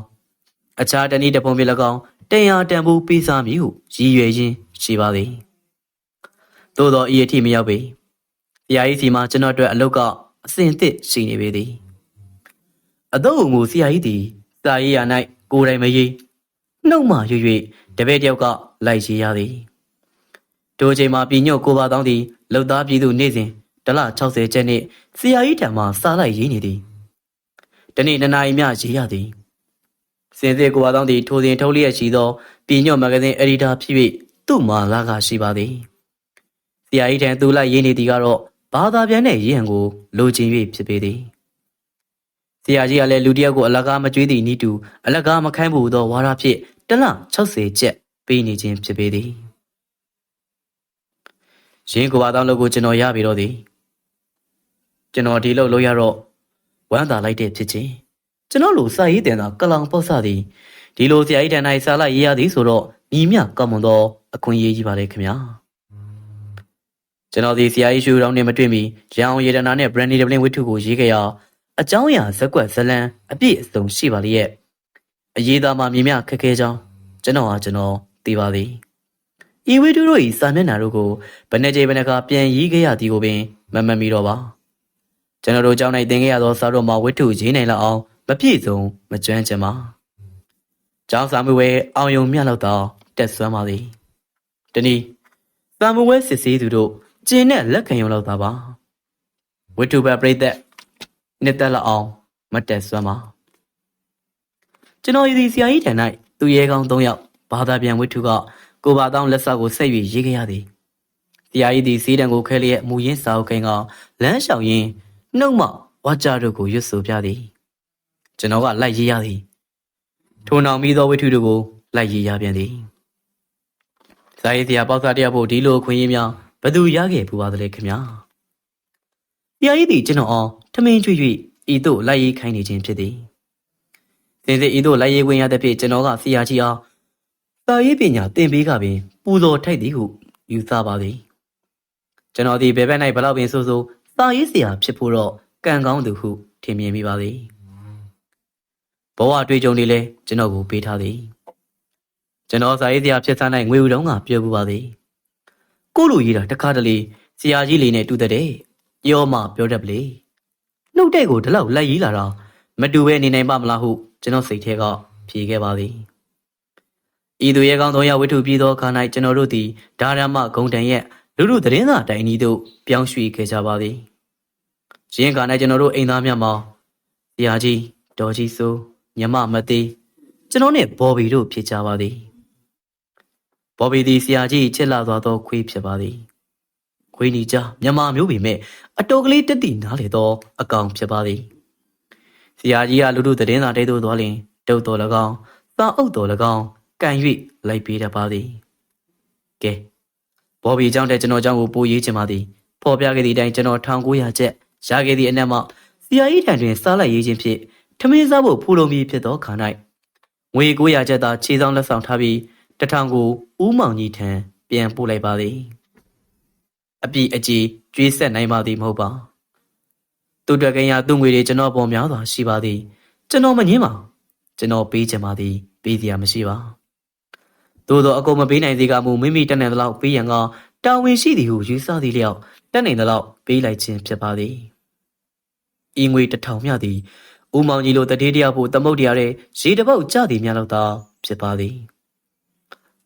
အခြားတနည်းတစ်ပုံပြ၎င်း100တန်ဖိုးပေးစားမည်ဟုရည်ရွယ်ရင်းရှိပါသည်သို့သောဤအထိမရောက်ပေဆရာကြီးစီမှာကျွန်တော်အတွက်အလုပ်ကအစင်သစ်ရှိနေပေသည်အတော့ငိုဆရာကြီးသည်စာရေးရာ၌ကိုယ်တိုင်မရေးနှုတ်မှရွ၍တပည့်တယောက်ကလိုက်ရေးရသည်တို့ချိန်မှာပြည်ညွတ်ကိုပါတောင်းသည်လှုပ်သားပြည်သူနေ့စဉ်1လ60ကျပ်နှင့်ဆရာကြီးထံမှစာလိုက်ရေးနေသည်တနေ့2နာရီမျှရေးရသည်စင်စစ်ကိုပါတောင်းသည်ထိုစဉ်ထုတ်လျက်ရှိသောပြည်ညွတ်မဂ္ဂဇင်းအက်ဒီတာဖြစ်၍သူ့မှာလာကရှိပါသည်ဆရာကြီးထံသူလိုက်ရေးနေသည်ကတော့ဘာသာပြန်တဲ့ရေးဟန်ကိုလိုချင်၍ဖြစ်ပေသည်ဆရာကြီးကလည်းလူတယောက်ကိုအလကားမကျွေးသည့်ဤတူအလကားမခိုင်းဘူးသောဝါဒဖြင့်1လ60ကျပ်ပေးနေခြင်းဖြစ်ပေသည်ရင်းကိုပါတောင်းလို့ကိုကျွန်တော်ရပြီတော့သည်ကျွန်တော်ဒီလောက်လုပ်ရတော့ဝမ်းသာလိုက်တဲ့ဖြစ်ချင်းကျွန်တော်လိုစာရေးတင်တာကလောင်ပေါ့စသည်ဒီလိုဆရာကြီးတန်၌စာလိုက်ရေးရသည်ဆိုတော့ညီမြကောင်းမွန်သောအခွင့်အရေးကြီးပါလေခင်ဗျာကျွန်တော်ဒီဆရာကြီးရှူတောင်းနဲ့မတွေ့မီရန်အောင်ရေတနာနဲ့ Brandy ဒပလင်ဝိထုကိုရေးခဲ့ရအကြောင်းအရာဇက်ကွက်ဇလံအပြည့်အစုံရှိပါလေရဲ့အရေးသားမှမြင်မြခက်ခဲကြောင်းကျွန်တော်သိပါသည်ဤဝိထုတို့၏စာမျက်နှာတို့ကိုဘယ်နှကြိမ်ဘယ်နှခါပြန်ရေးခဲ့ရသည်ကိုပင်မမှတ်မိတော့ပါကျွန်တော်တို့ကြောင်း၌သင်ခဲ့ရသောစာတို့မှာဝိထုရေးနိုင်လောက်အောင်မပြည့်စုံမကျွမ်းကျင်ပါကျောင်းစာမှုဝဲအောင်ယုံမြတ်လောက်တော့တက်ဆွမ်းပါသည်တနည်းစာမှုဝဲစစ်ဆေးသူတို့ကျင်းနဲ့လက်ခံရုံလောက်သာပါဝိထုဘပြိသက်နှစ်သက်လောက်အောင်မတက်ဆွမ်းပါကျွန်တော်ဒီဆရာကြီးထံ၌သူရဲကောင်း3ယောက်ဘာသာပြန်ဝိထုကကိုပါတောင်းလက်ဆောက်ကိုဆက်၍ရေးခဲ့ရသည်ဆရာကြီးသည်စီးတံကိုခဲလျက်မူရင်းစာအုပ်ခိုင်းကလမ်းလျှောက်ရင်းနှုတ်မှဝါကြတို့ကိုရွတ်ဆိုပြသည်ကျွန်တော်ကလိုက်ရေးရသည်ထိုနောင်ပြီးသောဝိထုတို့ကိုလိုက်ရေးရပြန်သည်ဇာရေးဆရာပေါက်စားတရားဖို့ဒီလိုခွင့်ရင်းများဘသူရခဲ့ပူပါသလဲခင်ဗျာဆရာကြီးသည်ကျွန်တော်အောင်ထမင်းကျွေ့၍ဤသို့လိုက်ရေးခိုင်းနေခြင်းဖြစ်သည်စင်စစ်ဤသို့လိုက်ရေးခွင့်ရတဲ့ဖြင့်ကျွန်တော်ကဆရာကြီးအောင်စာရေးပညာသင်ပေးကပင်ပူဇော်ထိုက်သည်ဟုယူဆပါသည်ကျွန်တော်ဒီဘယ်ဘက်၌ဘလောက်ပင်ဆိုစာရေးဆရာဖြစ်ဖို့တော့ကံကောင်းသူဟုထင်မြင်မိပါသည်ဘဝအတွေ့အကြုံတွေလည်းကျွန်တော်ကိုပေးထားသည်ကျွန်တော်စာရေးဆရာဖြစ်စား၌ငွေဦးတုံးကပြောပူပါသည်ကိုလိုရေးတာတခါတလေဆရာကြီးလေးနဲ့တူတဲ့ပြောမှပြောတတ်ပလေနှုတ်တဲ့ကိုဒီလောက်လိုက်ရေးလာတော့မတူပဲနေနိုင်ပါမလားဟုကျွန်တော်စိတ်ထဲကဖြေခဲ့ပါသည်ဤသူရဲကောင်း3ယောက်ဝိထုပြီးသောအခါ၌ကျွန်တော်တို့သည်ဒါရမဂုံတန်ရဲ့လူသတင်းစာတိုင်ဤသို့ပြောင်းရွှေ့ခဲ့ကြပါသည်ရင်းက၌ကျွန်တော်တို့အိမ်သားများမှာဆရာကြီးဒေါ်ကြီးစိုးညမမသေးကျွန်တော်နဲ့ဘော်ဘီတို့ဖြစ်ကြပါသည် ဘော်ဘီသည်ဆရာကြီးချစ်လာသွားသောခွေးဖြစ်ပါသည်ခွေးနီကြမြန်မာမျိုးပေမဲ့အတော်ကလေးတက်တည်နားလေသောအကောင်ဖြစ်ပါသည်ဆရာကြီးကလူတို့သတင်းစာတိတ်သို့သွားလျင်တုတ်တော်၎င်းသာအုပ်တော်၎င်းကန်၍လိုက်ပေးတတ်ပါသည်ကဲဘော်ဘီကြောင့်တဲ့ကျွန်တော်ကြောင့်ကိုပို့ရေးချင်ပါသည်ဖော်ပြခဲ့သည့်အတိုင်းကျွန်တော်1900ကျပ်ရခဲ့သည့်အနက်မှဆရာကြီးထံတွင်စားလိုက်ရေးခြင်းဖြင့်ထမင်းစားဖို့ဖူလုံပြီးဖြစ်သောခါ၌ငွေ900ကျပ်သာခြေဆောင်လက်ဆောင်ထားပြီး1000ကိုဦးမောင်ကြီးထံပြန်ပို့လိုက်ပါသည်အပြည့်အကြည်ကျွေးဆက်နိုင်ပါသည်မဟုတ်ပါသူ့တွက်ကင်ရသူ့ငွေတွေကျွန်တော်ပေါ်များစွာရှိပါသည်ကျွန်တော်မငင်းပါကျွန်တော်ပေးချင်ပါသည်ပေးစရာမရှိပါသို့သောအကုန်မပေးနိုင်သေးကမူမိမိတက်နိုင်သလောက်ပေးရန်ကတာဝန်ရှိသည်ဟုယူဆသည်လျောက်တက်နိုင်သလောက်ပေးလိုက်ခြင်းဖြစ်ပါသည်ဤငွေ1000မြသည်ဦးမောင်ကြီးလိုတတိတယောက်ဖို့သမုတ်တရားတဲ့ရေတပုတ်ကြသည်များလောက်သာဖြစ်ပါသည်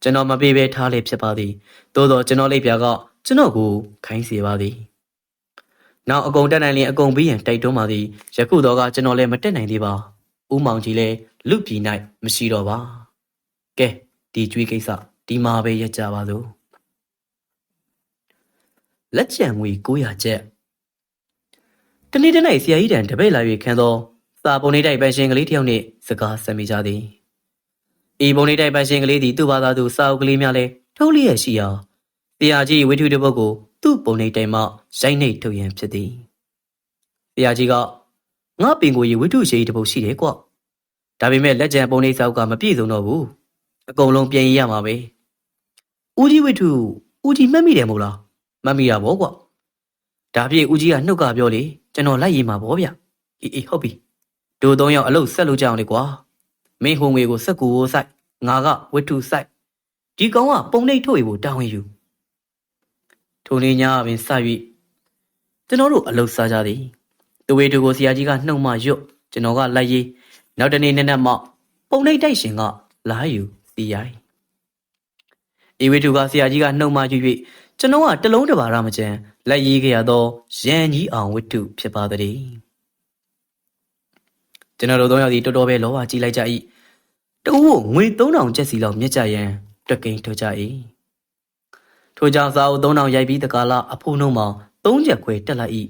ကျွန်တော်မပေးဘဲထားလေဖြစ်ပါသည်သို့သောကျွန်တော်လိပ်ပြာကကျွန်တော်ကိုခိုင်းစေပါသည်နောက်အကုန်တက်နိုင်ရင်အကုန်ပြီးရင်တိုက်တွန်းပါသည်ယခုတော့ကကျွန်တော်လည်းမတက်နိုင်သေးပါဦးမောင်ကြီးလည်းလူပြည်၌မရှိတော့ပါကဲဒီကျွေးကိစ္စဒီမှာပဲရကြပါစို့လက်ချံငွေ900ကျပ်တနေ့တနေ့ဆရာကြီးတန်တပိတ်လာ၍ခံသောစာပုံနေတိုက်ပန်းရှင်ကလေးတယောက်နှင့်စကားဆက်မိကြသည်ဤပုံနေတိုက်ပန်းရှင်ကလေးသည်သူ့ဘာသာသူစာအုပ်ကလေးများလည်းထုတ်လျက်ရှိရာဆရာကြီးဝိထုတစ်ပုဒ်ကိုသူ့ပုံနေတိုင်မှရိုက်နှိပ်ထုတ်ရန်ဖြစ်သည်ဆရာကြီးကငါပင်ကိုရေဝိထုရှိတစ်ပုဒ်ရှိတယ်ကွဒါပေမဲ့လက်ကျန်ပုံနေစာအုပ်ကမပြည့်စုံတော့ဘူးအကုန်လုံးပြင်ရမှာပဲဦးကြီးဝိထုဦးကြီးမှတ်မိတယ်မို့လားမှတ်မိတာဗောကွဒါပြည့်ဦးကြီးကနှုတ်ကပြောလေကျွန်တော်လိုက်ရေးမှာဗောဗျအေးဟုတ်ပြီတို့3ယောက်အလုပ်ဆက်လို့ကြအောင်လေကွာမင်းဟိုငွေကိုစက်ကူကိုစိုက်ငါကဝိထုစိုက်ဒီကောင်ကပုံနှိပ်ထုတ်ရဖို့တာဝန်ယူထိုနေ့ညပင်စ၍ကျွန်တော်တို့အလုပ်စားကြသည်တဝေတူကိုဆရာကြီးကနှုတ်မှရွတ်ကျွန်တော်ကလိုက်ရေးနောက်တနေ့နေ့နဲ့မှပုံနှိပ်တိုက်ရှင်ကလာယူစီရိုင်းဤဝိထုကဆရာကြီးကနှုတ်မှယူ၍ကျွန်တော်ကတလုံးတပါရမကျန်လက်ရေးခဲ့ရသောရန်ကြီးအောင်ဝိထုဖြစ်ပါသည်ကျွန်တော်တို့3ယောက်ဒီတော်တော်ပဲလောဘကြီးလိုက်ကြ၏တဦးငွေ3000ကျပ်စီလောက်မြက်ကြရန်တွက်ကိန်းထုတ်ကြ၏ထိုကြောင့်စာအုပ်3000ရိုက်ပြီးတကားလားအဖိုးနှုံးမှာ3ချက်ခွဲတက်လိုက်၏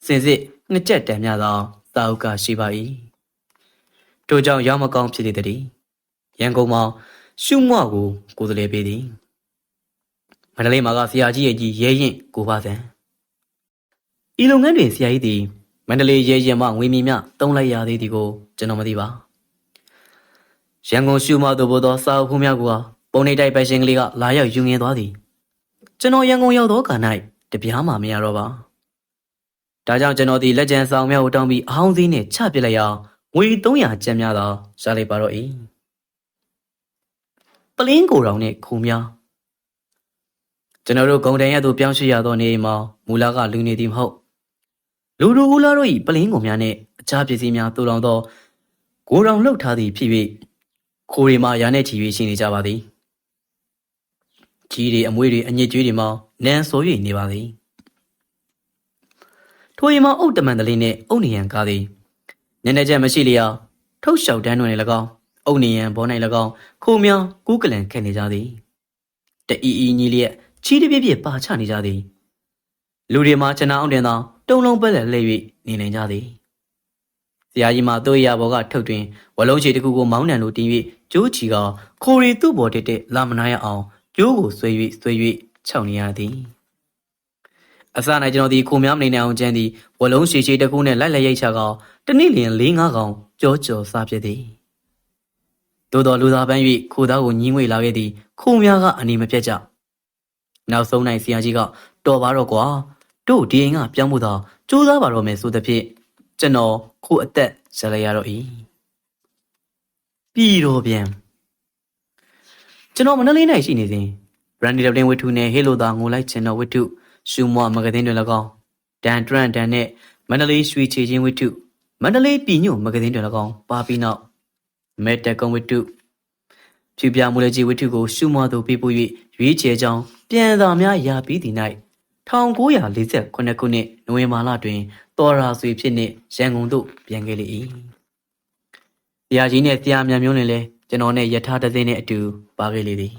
စင်စစ်2ချက်တန်များသောစာအုပ်ကရှိပါ၏ထိုကြောင့်ရောက်မကောင်းဖြစ်လေသည်ရန်ကုန်မှာရှုမွကိုကိုယ်စလဲပေးသည်မန္တလေးမှာကဆရာကြီးရဲ့ကြီးရဲရင်ကိုပါစံဤလုပ်ငန်းတွင်ဆရာကြီးသည်မန္တလေးရဲရင်မှငွေမြမြတုံးလိုက်ရသေးသည်ကိုကျွန်တော်မသိပါရန်ကုန်ရှုမသို့ပေါ်သောစာအုပ်ဖူးများကပုံနေတိုက်ပဲရှင်ကလေးကလာရောက်ယူငင်သွားသည်ကျွန်တော်ရန်ကုန်ရောက်သောခါ၌တပြားမှမရတော့ပါဒါကြောင့်ကျွန်တော်ဒီလက်ကျန်ဆောင်များကိုတောင်းပြီးအဟောင်းစည်းနှင့်ချပစ်လိုက်ရာငွေ300ကျပ်များသာရလိုက်ပါတော့၏ပလင်းကိုတောင်နှင့်ခုံများကျွန်တော်တို့ဂုံတန်ရသို့ပြောင်းရွှေ့ရသောနေအိမ်မှာမူလာကလူနေသည်မဟုတ်လူတို့ဦးလာတို့၏ပလင်းကုန်များနှင့်အခြားပစ္စည်းများတူလောင်သောကိုတောင်လှုပ်ထားသည်ဖြစ်၍ခိုးရီမှာရာနဲ့ချီ၍ရှိနေကြပါသည်ကြီးတွေအမွေးတွေအညစ်အကြေးတွေမှာနန်းဆို၍နေပါသည်ထိုရီမှာအုတ်တမန်တလေးနှင့်အုတ်နေရန်ကားသည်နည်းနည်းချက်မရှိလျောက်ထုတ်လျှောက်တန်းတွင်၎င်းအုတ်နေရန်ဘော၌၎င်းခိုးများကူးကလန်ခဲ့နေကြသည်တအီအီညီလျက်ချီးတပြည့်ပြည့်ပါချနေကြသည်လူတွေမှာကျွန်တော်အောင်တင်သောတုံလုံးပက်လက်လှည့်၍နေနိုင်ကြသည်ဆရာကြီးမှသူ့ရဘောကထုတ်တွင်ဝလုံးချီတစ်ခုကိုမောင်းနှံလိုတင်း၍ကျိုးချီကခိုရီသူ့ဘော်တက်တက်လာမနာရအောင်ကျိုးကိုဆွဲ၍ခြောက်နေရသည်အစ၌ကျွန်တော်ဒီခိုများမနေနိုင်အောင်ကျန်းသည်ဝလုံးရှည်ရှည်တစ်ခုနဲ့လိုက်ရိုက်ချကတနေ့လျင်4-5ကောင်ကြောကြောစားဖြစ်သည်သို့တော်လူသားပန်း၍ခိုသားကိုညင်းငွေလာခဲ့သည်ခိုများကအနေမပြတ်ကြနောက်ဆုံး၌ဆရာကြီးကတော်ပါတော့ကွာတို့ဒီအိမ်ကပြောင်းဖို့သာကြိုးစားပါတော့မယ်ဆိုသဖြင့်ကျွန်တော်ခိုအသက်ရလိုက်ရတော့၏ပြီးတော့ပြန်ကျွန်တော်မနှလေး၌ရှိနေစဉ်ဘရန်ဒီဒပလင်ဝိထုနဲ့ဟေလိုသာငိုလိုက်ချင်တော်ဝိထုရှူမွားမဂဇင်းတွေ၎င်းဒန်ထရန်ဒန်နဲ့မန္တလေးရွှေချေချင်းဝိထုမန္တလေးပြည်ညို့မဂဇင်းတွေ၎င်းပါပြီးနောက်မဲတက်ကုံဝိထုဖြူပြမူလကြီးဝိထုကိုရှူမွားသို့ပေးပို့၍ရွေးချယ်ကြောင်းပြန်သာများရပြီးသည့်၌1948ခုနှစ်နိုဝင်ဘာလတွင်တော်ရာဆွေဖြစ်နှင့်ရန်ကုန်သို့ပြန်ခဲ့လေ၏ဆရာကြီးနှင့်ဆရာမြန်မျိုးနဲ့လည်းကျွန်တော်နဲ့ယထာတသိန်းနဲ့အတူပါခဲ့လေသည်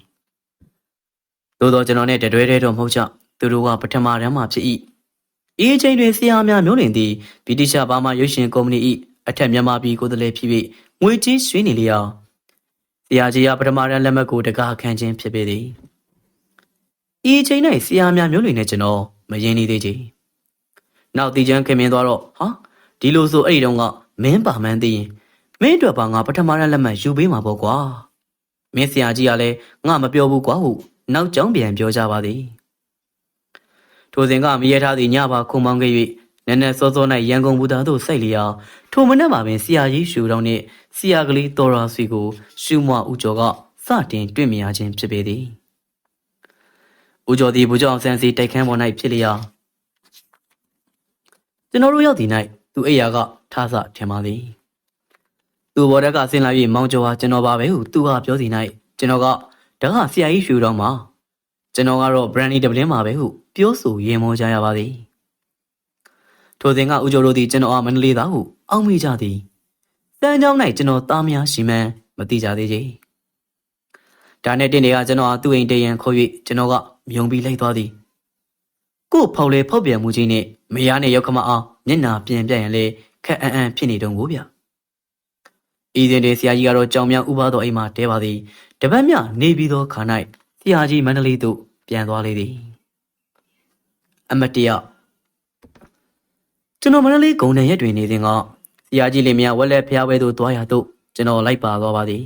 သို့သောကျွန်တော်နဲ့တတွဲတွဲတော့မဟုတ်ကြသူတို့ကပထမတန်းမှဖြစ်၏ဤအချိန်တွင်ဆရာများမျိုးလင်သည်ဗြိတိရှဘာမာရွေးရှင်ကုမ္ပဏီ၏အထက်မြန်မာပြည်ကိုယ်စားလှယ်ဖြစ်၍ငွေကြေးရွှေနေလျောက်ဆရာကြီးကပထမတန်းလက်မှတ်ကိုတကားခံခြင်းဖြစ်ပေသည်ဤအချိန်၌ဆရာများမျိုးလင်နဲ့ကျွန်တော်မရင်းနေသေးချေနောက်တီချမ်းခင်မင်းသွားတော့ဟာဒီလိုဆိုအဲ့ဒီတော့ကမင်းပါမှန်းသိရင်မင်းအတွက်ပါငါပထမတန်းလက်မှတ်ယူပေးမှာပေါ့ကွာမင်းဆရာကြီးကလည်းငါမပြောဘူးကွာဟုနောက်ကြောင်းပြန်ပြောကြပါသည်ထိုစဉ်ကမရထားသည်ညပါခုံမောင်းခဲ့၍နက်နက်စောစော၌ရန်ကုန်ဘူတာသို့စိုက်လျောက်ထိုမနက်မှာပင်ဆရာကြီးရှူတော်နှင့်ဆရာကလေးတော်ရာဆွေကိုရှုမဦးကျော်ကစတင်တွေ့မြင်ရခြင်းဖြစ်ပေသည်ဦးကျော်သည်ဘူကျောင်းဆန်းစီတိုက်ခန်းပေါ်၌ဖြစ်လျောက်ကျွန်တော်တို့ရောက်သည့်၌သူအိယာကထားစထင်ပါသည်သူဘော်တက်ကဆင်းလာ၍မောင်ကျော်ဟာကျွန်တော်ပါပဲဟုသူကပြောစီ၌ကျွန်တော်ကဒါကဆရာကြီးရှူတော်မှာကျွန်တော်ကတော့ brandy တပလင်းမှာပဲဟုပြောဆိုရင်မောကြရပါသည်ထိုစဉ်ကဦးကျော်တို့သည်ကျွန်တော်အားမန္တလေးသားဟုအောက်မိကြသည်စမ်းကြောင်း၌ကျွန်တော်သားများရှိမှန်းမသိကြသေးချေဒါနဲ့တင်တွေကကျွန်တော်အားသူ့အိမ်တရံခေါ်၍ကျွန်တော်ကမြုံပြီးလိုက်သွားသည်ကို့ဖောက်လေဖောက်ပြန်မှုကြီးနဲ့မယားနဲ့ရောက်ခမအောင်မျက်နာပြန်ပြရင်လေခက်အံ့ဖြစ်နေတုံးကိုဗျဤစဉ်တွေဆရာကြီးကတော့ကြောင်မြောင်ဥပါတော်အိမ်မှာတဲပါသည်တပတ်မြနေပြီးသောခါ၌ဆရာကြီးမန္တလေးသို့ပြန်သွားလေသည်အမတ်တရကျွန်တော်မန္တလေးဂုံတန်ရက်တွင်နေစဉ်ကဆရာကြီးလင်မယားဝက်လက်ဖျားဝဲသို့သွားရသို့ကျွန်တော်လိုက်ပါသွားပါသည်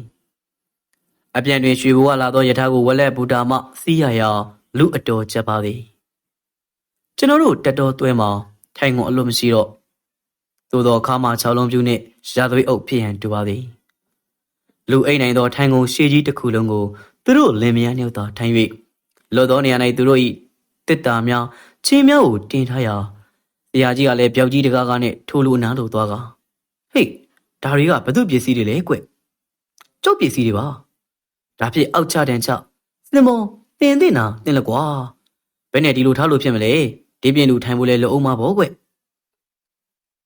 အပြန်တွင်ရွှေဘိုးကလာသောယထာကိုဝက်လက်ဘူတာမှစီးရရာလူအတော်ချက်ပါသည်ကျွန်တော်တို့တက်တော်သွဲမှာထိုင်ကုန်အလွတ်မရှိတော့သို့သောခါမှ6လုံးပြူနှင့်ရာသွေးအုပ်ဖြစ်ရန်တူပါသည်လူအိမ်နိုင်သောထိုင်ကုန်ရှေးကြီးတစ်ခုလုံးကိုသူတို့လင်မယားနှုတ်သာထိုင်၍လော်သောနေရာ၌သူတို့၏တစ်တာများချင်းများကိုတင်ထားရာဆရာကြီးကလည်းပျောက်ကြီးတကားကားနဲ့ထိုးလူအနားလိုသွားကဟေးဒါတွေကဘသူပစ္စည်းတွေလဲကွကျောက်ပစ္စည်းတွေပါဒါဖြစ်အောက်ချတန်ချစင်မောတင်တင်နာတင်လကွာဘယ်နဲ့ဒီလိုထားလို့ဖြစ်မလဲဒီပြင်လူထိုင်ဖို့လဲလုံအောင်မပေါ့ကွ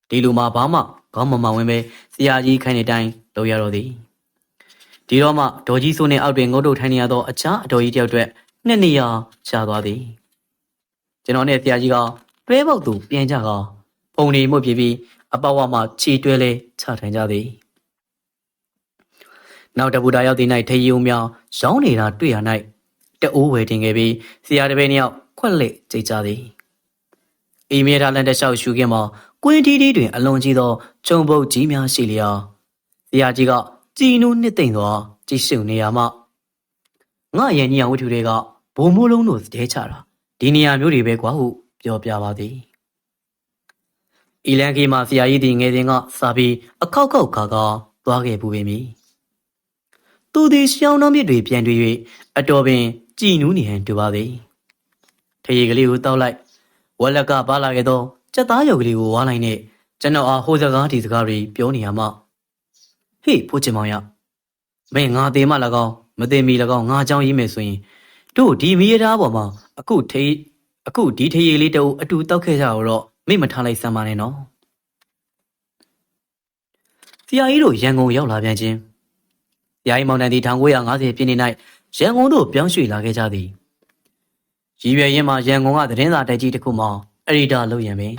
ဒီလူမှာဘာမှခေါင်းမမဝင်ပဲဆရာကြီးခိုင်းတဲ့အတိုင်းလုပ်ရတော့သည်ဒီတော့မှဒေါ်ကြီးစိုးနဲ့အောက်တွင်ငုတ်တုတ်ထိုင်နေရသောအခြားအတော်ကြီးတယောက်အတွက်နှစ်နေရာရှာသွားသည်ကျွန်တော်နဲ့ဆရာကြီးကတွဲပေါက်သူပြန်ကြကပုံနေမှုဖြစ်ပြီးအပေါက်ဝမှခြေတွဲလဲချထိုင်ကြသည်နောက်တပူတာရောက်သည့်၌ထရီုံများရောင်းနေတာတွေ့ရ၌တအိုးဝယ်တင်ခဲ့ပြီးဆရာတပည့်နှစ်ယောက်ခွက်လက်ကြိတ်ကြသည်အိမ်မေထားလန်တလျှောက်ရှူခင်းမှာကွင်းတီးတီးတွင်အလွန်ကြီးသောကျုံပုတ်ကြီးများရှိလျာဆရာကြီးကကြည်နူးနှစ်သိမ့်သောကြည်ရှုနေရမှငါရန်ကြီးအောင်ဝတ္ထုတွေကဘုံမိုးလုံးတို့တဲချတာဒီနေရာမျိုးတွေပဲကွာဟုပြောပြပါသည်အီလန်ကီမှာဆရာကြီးသည်ငယ်စဉ်ကစာပြီးအခောက်ခောက်ခါခါသွားခဲ့ပူပေမည်သူသည်ရှောင်းနှောင်းမြစ်တွေပြန်တွေ့၍အတော်ပင်ကြည်နူးနေဟန်တူပါသည်ထရေကလေးကိုတောက်လိုက်ဝက်လက်ကပါလာခဲ့သောစက်သားရုပ်ကလေးကိုဝါလိုက်နဲ့ကျွန်တော်အားဟိုစကားဒီစကားတွေပြောနေရမှဟေးဖိုးချင်မောင်ရမင်းငါသေးမှ၎င်းမသေးမီ၎င်းငါကြောင်းရေးမယ်ဆိုရင်တို့ဒီမီးရထားပေါ်မှာအခုဒီထရေလေးတူအတူတောက်ခဲ့ကြတော့မိမထားလိုက်စမ်းပါနဲ့နော်ဆရာကြီးတို့ရန်ကုန်ရောက်လာပြန်ခြင်းဆရာကြီးမောင်တန်သည်1950ပြည့်နှစ်၌ရန်ကုန်သို့ပြောင်းရွှေ့လာခဲ့ကြသည်ရည်ရွယ်ရင်းမှာရန်ကုန်ကသတင်းစာတိုက်ကြီးတစ်ခုမှာအရီတာလုပ်ရန်ပင်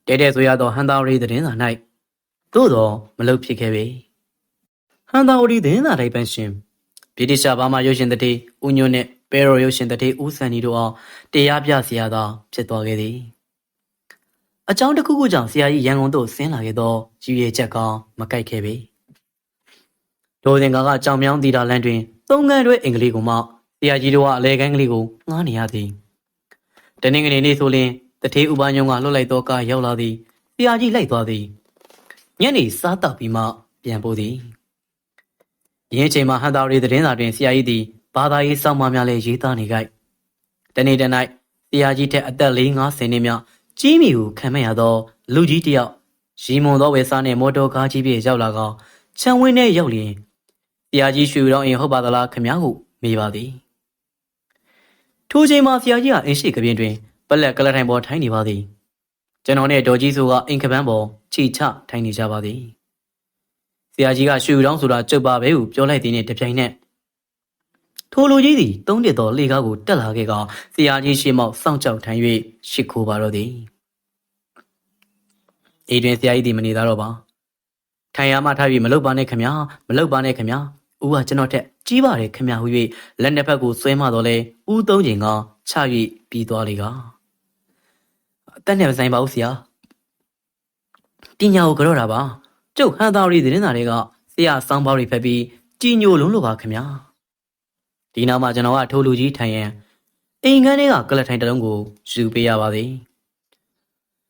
တဲဆိုရသောဟန်တာဝရီသတင်းစာ၌သို့တော်မလုပ်ဖြစ်ခဲ့ပေဟန်တာဝရီသတင်းစာတိုက်ပန်းရှင်ဗြိတိရှဘာမာရုပ်ရှင်တတိဦးညွန့်နှင့်ပဲရိုရုပ်ရှင်တတိဦးစံနီတို့အောင်တရားပြဆရာသာဖြစ်သွားခဲ့သည်အကြောင်းတစ်ခုခုကြောင့်ဆရာကြီးရန်ကုန်သို့ဆင်းလာခဲ့သောရည်ရွယ်ချက်ကောင်းမကိုက်ခဲ့ပေဒိုးစင်ကကြောင်မြောင်းတီတာလန်တွင်သုံးခန်းတွဲအင်္ဂလိပ်ကိုမှဆရာကြီးတို့ကအလဲကန်းကလေးကိုငှားနေရသည်တနင်္ဂနွေနေ့ဆိုရင်တထေးဥပညုံကလှုပ်လိုက်သောကားရောက်လာသည်ဆရာကြီးလိုက်သွားသည်ညနေစားတောက်ပြီးမှပြန်ပို့သည်ရင်းချိန်မှာဟန်တာရီသတင်းစာတွင်ဆရာကြီးသည်ဘာသာရေးစောင့်မများလည်းရေးသားနေကြတနေ့တနေ့ဆရာကြီးထက်အသက်50နှစ်မြကြီးမီကိုခံမဲ့ရသောလူကြီးတယောက်ရီမွန်သောဝယ်စားနှင့်မော်တော်ကားကြီးပြေရောက်လာကခြံဝင်းထဲရောက်လျင်ဆရာကြီးရွှေတော်အင်ဟုတ်ပါသလားခင်ဗျားဟုမေးပါသည်ထိုချိန်မှာဆရာကြီးကအင်းရှိကပြင်းတွင်ပလက်ကလထိုင်ပေါ်ထိုင်နေပါသည်ကျွန်တော်နဲ့ဒေါ်ကြီးဆိုကအင်ကပန်းပေါ်ခြိချထိုင်နေကြပါသည်ဆရာကြီးကရွှေတောင်းဆိုတာကျုပ်ပါပဲဟုပြောလိုက်သည်နှင့်တပြိုင်နက် ထိုလူကြီးသည်သုံးနှစ်သောလေကားကိုတက်လာခဲ့ကဆရာကြီးရှေ့မှောက်စောင့်ကြောက်ထိုင်၍ရှစ်ခိုးပါတော့သည်အေးတွင်ဆရာကြီးသည်မနေသားတော့ပါထိုင်ရမှထား၍မလုပ်ပါနဲ့ခင်ဗျာမလုပ်ပါနဲ့ခင်ဗျာဦးကကျွန်တော်ထက်ကြီးပါတယ်ခင်ဗျာဟု၍လက်နှစ်ဖက်ကိုဆွဲမှတော့လဲဦးသုံးချိန်ကချ၍ပြီးသွားလေကအသက်နဲ့မဆိုင်ပါဘူးဆရာပညာကိုကြော့တာပါကျုပ်ဟန်သားရီသတင်းစာတွေကဆရာစောင်းပါးတွေဖက်ပြီးကြည်ညိုလုံးလို့ပါခင်ဗျာဒီနောက်မှာကျွန်တော်ကထိုးလူကြီးထိုင်ရန်အိမ်ခန်းထဲကကလထိုင်တစ်လုံးကိုယူပေးရပါသည်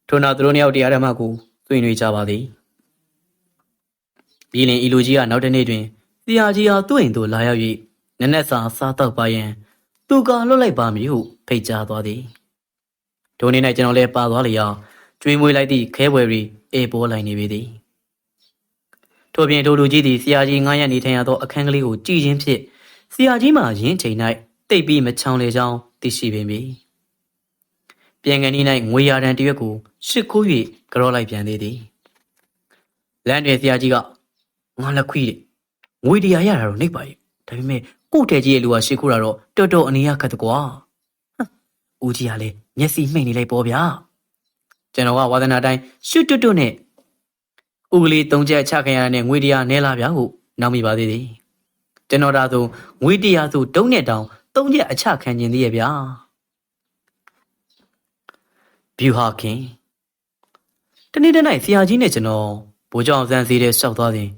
ထို့နောက်သူတို့နှစ်ယောက်တရားဓမ္မကိုသွေးနွေးကြပါသည်ပြီးရင်ဤလူကြီးကနောက်တစ်နေ့တွင်ဆရာကြီးဟာသူ့အိမ်သို့လာရောက်၍နက်နက်စာစားတော့ပါရန်သူကလွတ်လိုက်ပါမည်ဟုဖိတ်ကြားသွားသည်ထိုနေ့၌ကျွန်တော်လည်းပါသွားလျောက်ကျွေးမွေးလိုက်သည့်ခဲပွဲရီအေးပေါ်လိုက်နေပေသည်ထို့ပြင်ထိုလူကြီးသည်ဆရာကြီးငားရနေထိုင်ရသောအခန်းကလေးကိုကြည်ချင်းဖြင့်ဆရာကြီးမှရင်းချိန်၌တိတ်ပြီးမချောင်လေကြောင်းသိရှိပေမည်ပြန်ကန်ဤ၌ငွေရတန်တရွက်ကိုရှစ်ခိုး၍ကြောလိုက်ပြန်သေးသည်လမ်းတွင်ဆရာကြီးကငါလက်ခွေးတဲ့ငွေတရားရတာတော့နှိပ်ပါရဲ့ဒါပေမဲ့ကို့တဲ့ကြီးရဲ့လူကရှစ်ခိုးတာတော့တော်တော်အနေရခတ်တကွာဦးကြီးကလည်းမျက်စိမှိတ်နေလိုက်ပေါ့ဗျာကျွန်တော်ကဝါသနာတိုင်းရှွတ်တွတ်တွတ်နဲ့ဦးကလေး၃ချက်ချခံရတဲ့ငွေတရားနဲလာဗျာဟုနောက်မိပါသေးတယ်ကျွန်တော်ဒါဆိုငွေတရားဆိုတုံးနဲ့တောင်၃ချက်အချခံခြင်းသေးရဲ့ဗျာဗျူဟာခင်တနေ့တည်း၌ဆရာကြီးနဲ့ကျွန်တော်ဘိုးကျောင်းဆန်းစီးတဲ့ရှောက်သွားစဉ်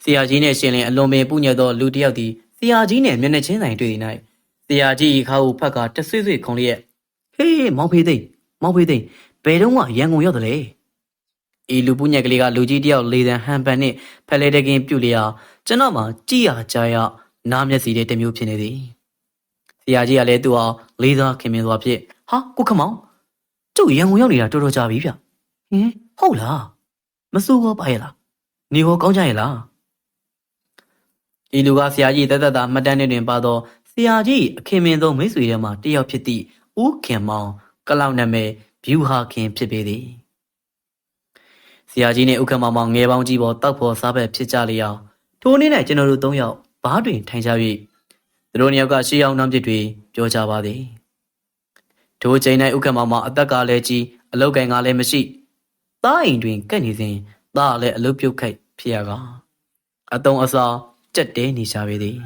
ဆရာကြီးနဲ့ရှင်လင်အလွန်ပင်ပူညံ့သောလူတစ်ယောက်သည်ဆရာကြီးနဲ့မျက်နှာချင်းဆိုင်တွေ့နေ၌ဆရာကြီးခါကိုဖက်ကတဆွေ့ဆွေ့ခုံလျက်ဟေးမောင်ဖေးသိမ့်ဘယ်တော့မှရန်ကုန်ရောက်တယ်လေဤလူပူညံ့ကလေးကလူကြီးတစ်ယောက်လေတံဟန်ပန်နဲ့ဖက်လဲတကင်းပြုတ်လျာကျွန်တော်မှကြည်ရကြားရနားမျက်စီတဲ့တမျိုးဖြစ်နေသည်ဆရာကြီးကလည်းသူ့အောင်လေးစားခင်မင်စွာဖြင့်ဟာကိုခမောင်ကျုပ်ရန်ကုန်ရောက်နေတာတော်တော်ကြာပြီဗျဟင်ဟုတ်လားမစိုးဘောပါရဲ့လားနေဟောကောင်းကြရဲ့လားဤလူကဆရာကြီးတသက်တာမှတ်တမ်းတွင်ပါသောဆရာကြီးအခင်မင်သောမိတ်ဆွေထဲမှတယောက်ဖြစ်သည့်ဦးခင်မောင်ကလောက်နာမည်ဗျူဟာခင်ဖြစ်ပေသည်ဆရာကြီးနဲ့ဥက္ကမောင်မောင်ငယ်ပေါင်းကြီးပေါ်တောက်ဖို့စားဘက်ဖြစ်ကြလျောက်ထိုနေ့၌ကျွန်တော်တို့၃ယောက်ဘားတွင်ထိုင်ကြ၍သူတို့နှစ်ယောက်ကရှေးအောင်နှောင်းပြစ်တွေပြောကြပါသည်ထိုချိန်၌ဥက္ကမောင်မောင်အသက်ကလည်းကြီးအလုတ်ကင်ကလည်းမရှိသားအိမ်တွင်ကက်နေစဉ်သားလည်းအလုတ်ပြုတ်ခိုက်ဖြစ်ရကအတုံးအစားကြက်တဲနေကြပေသည်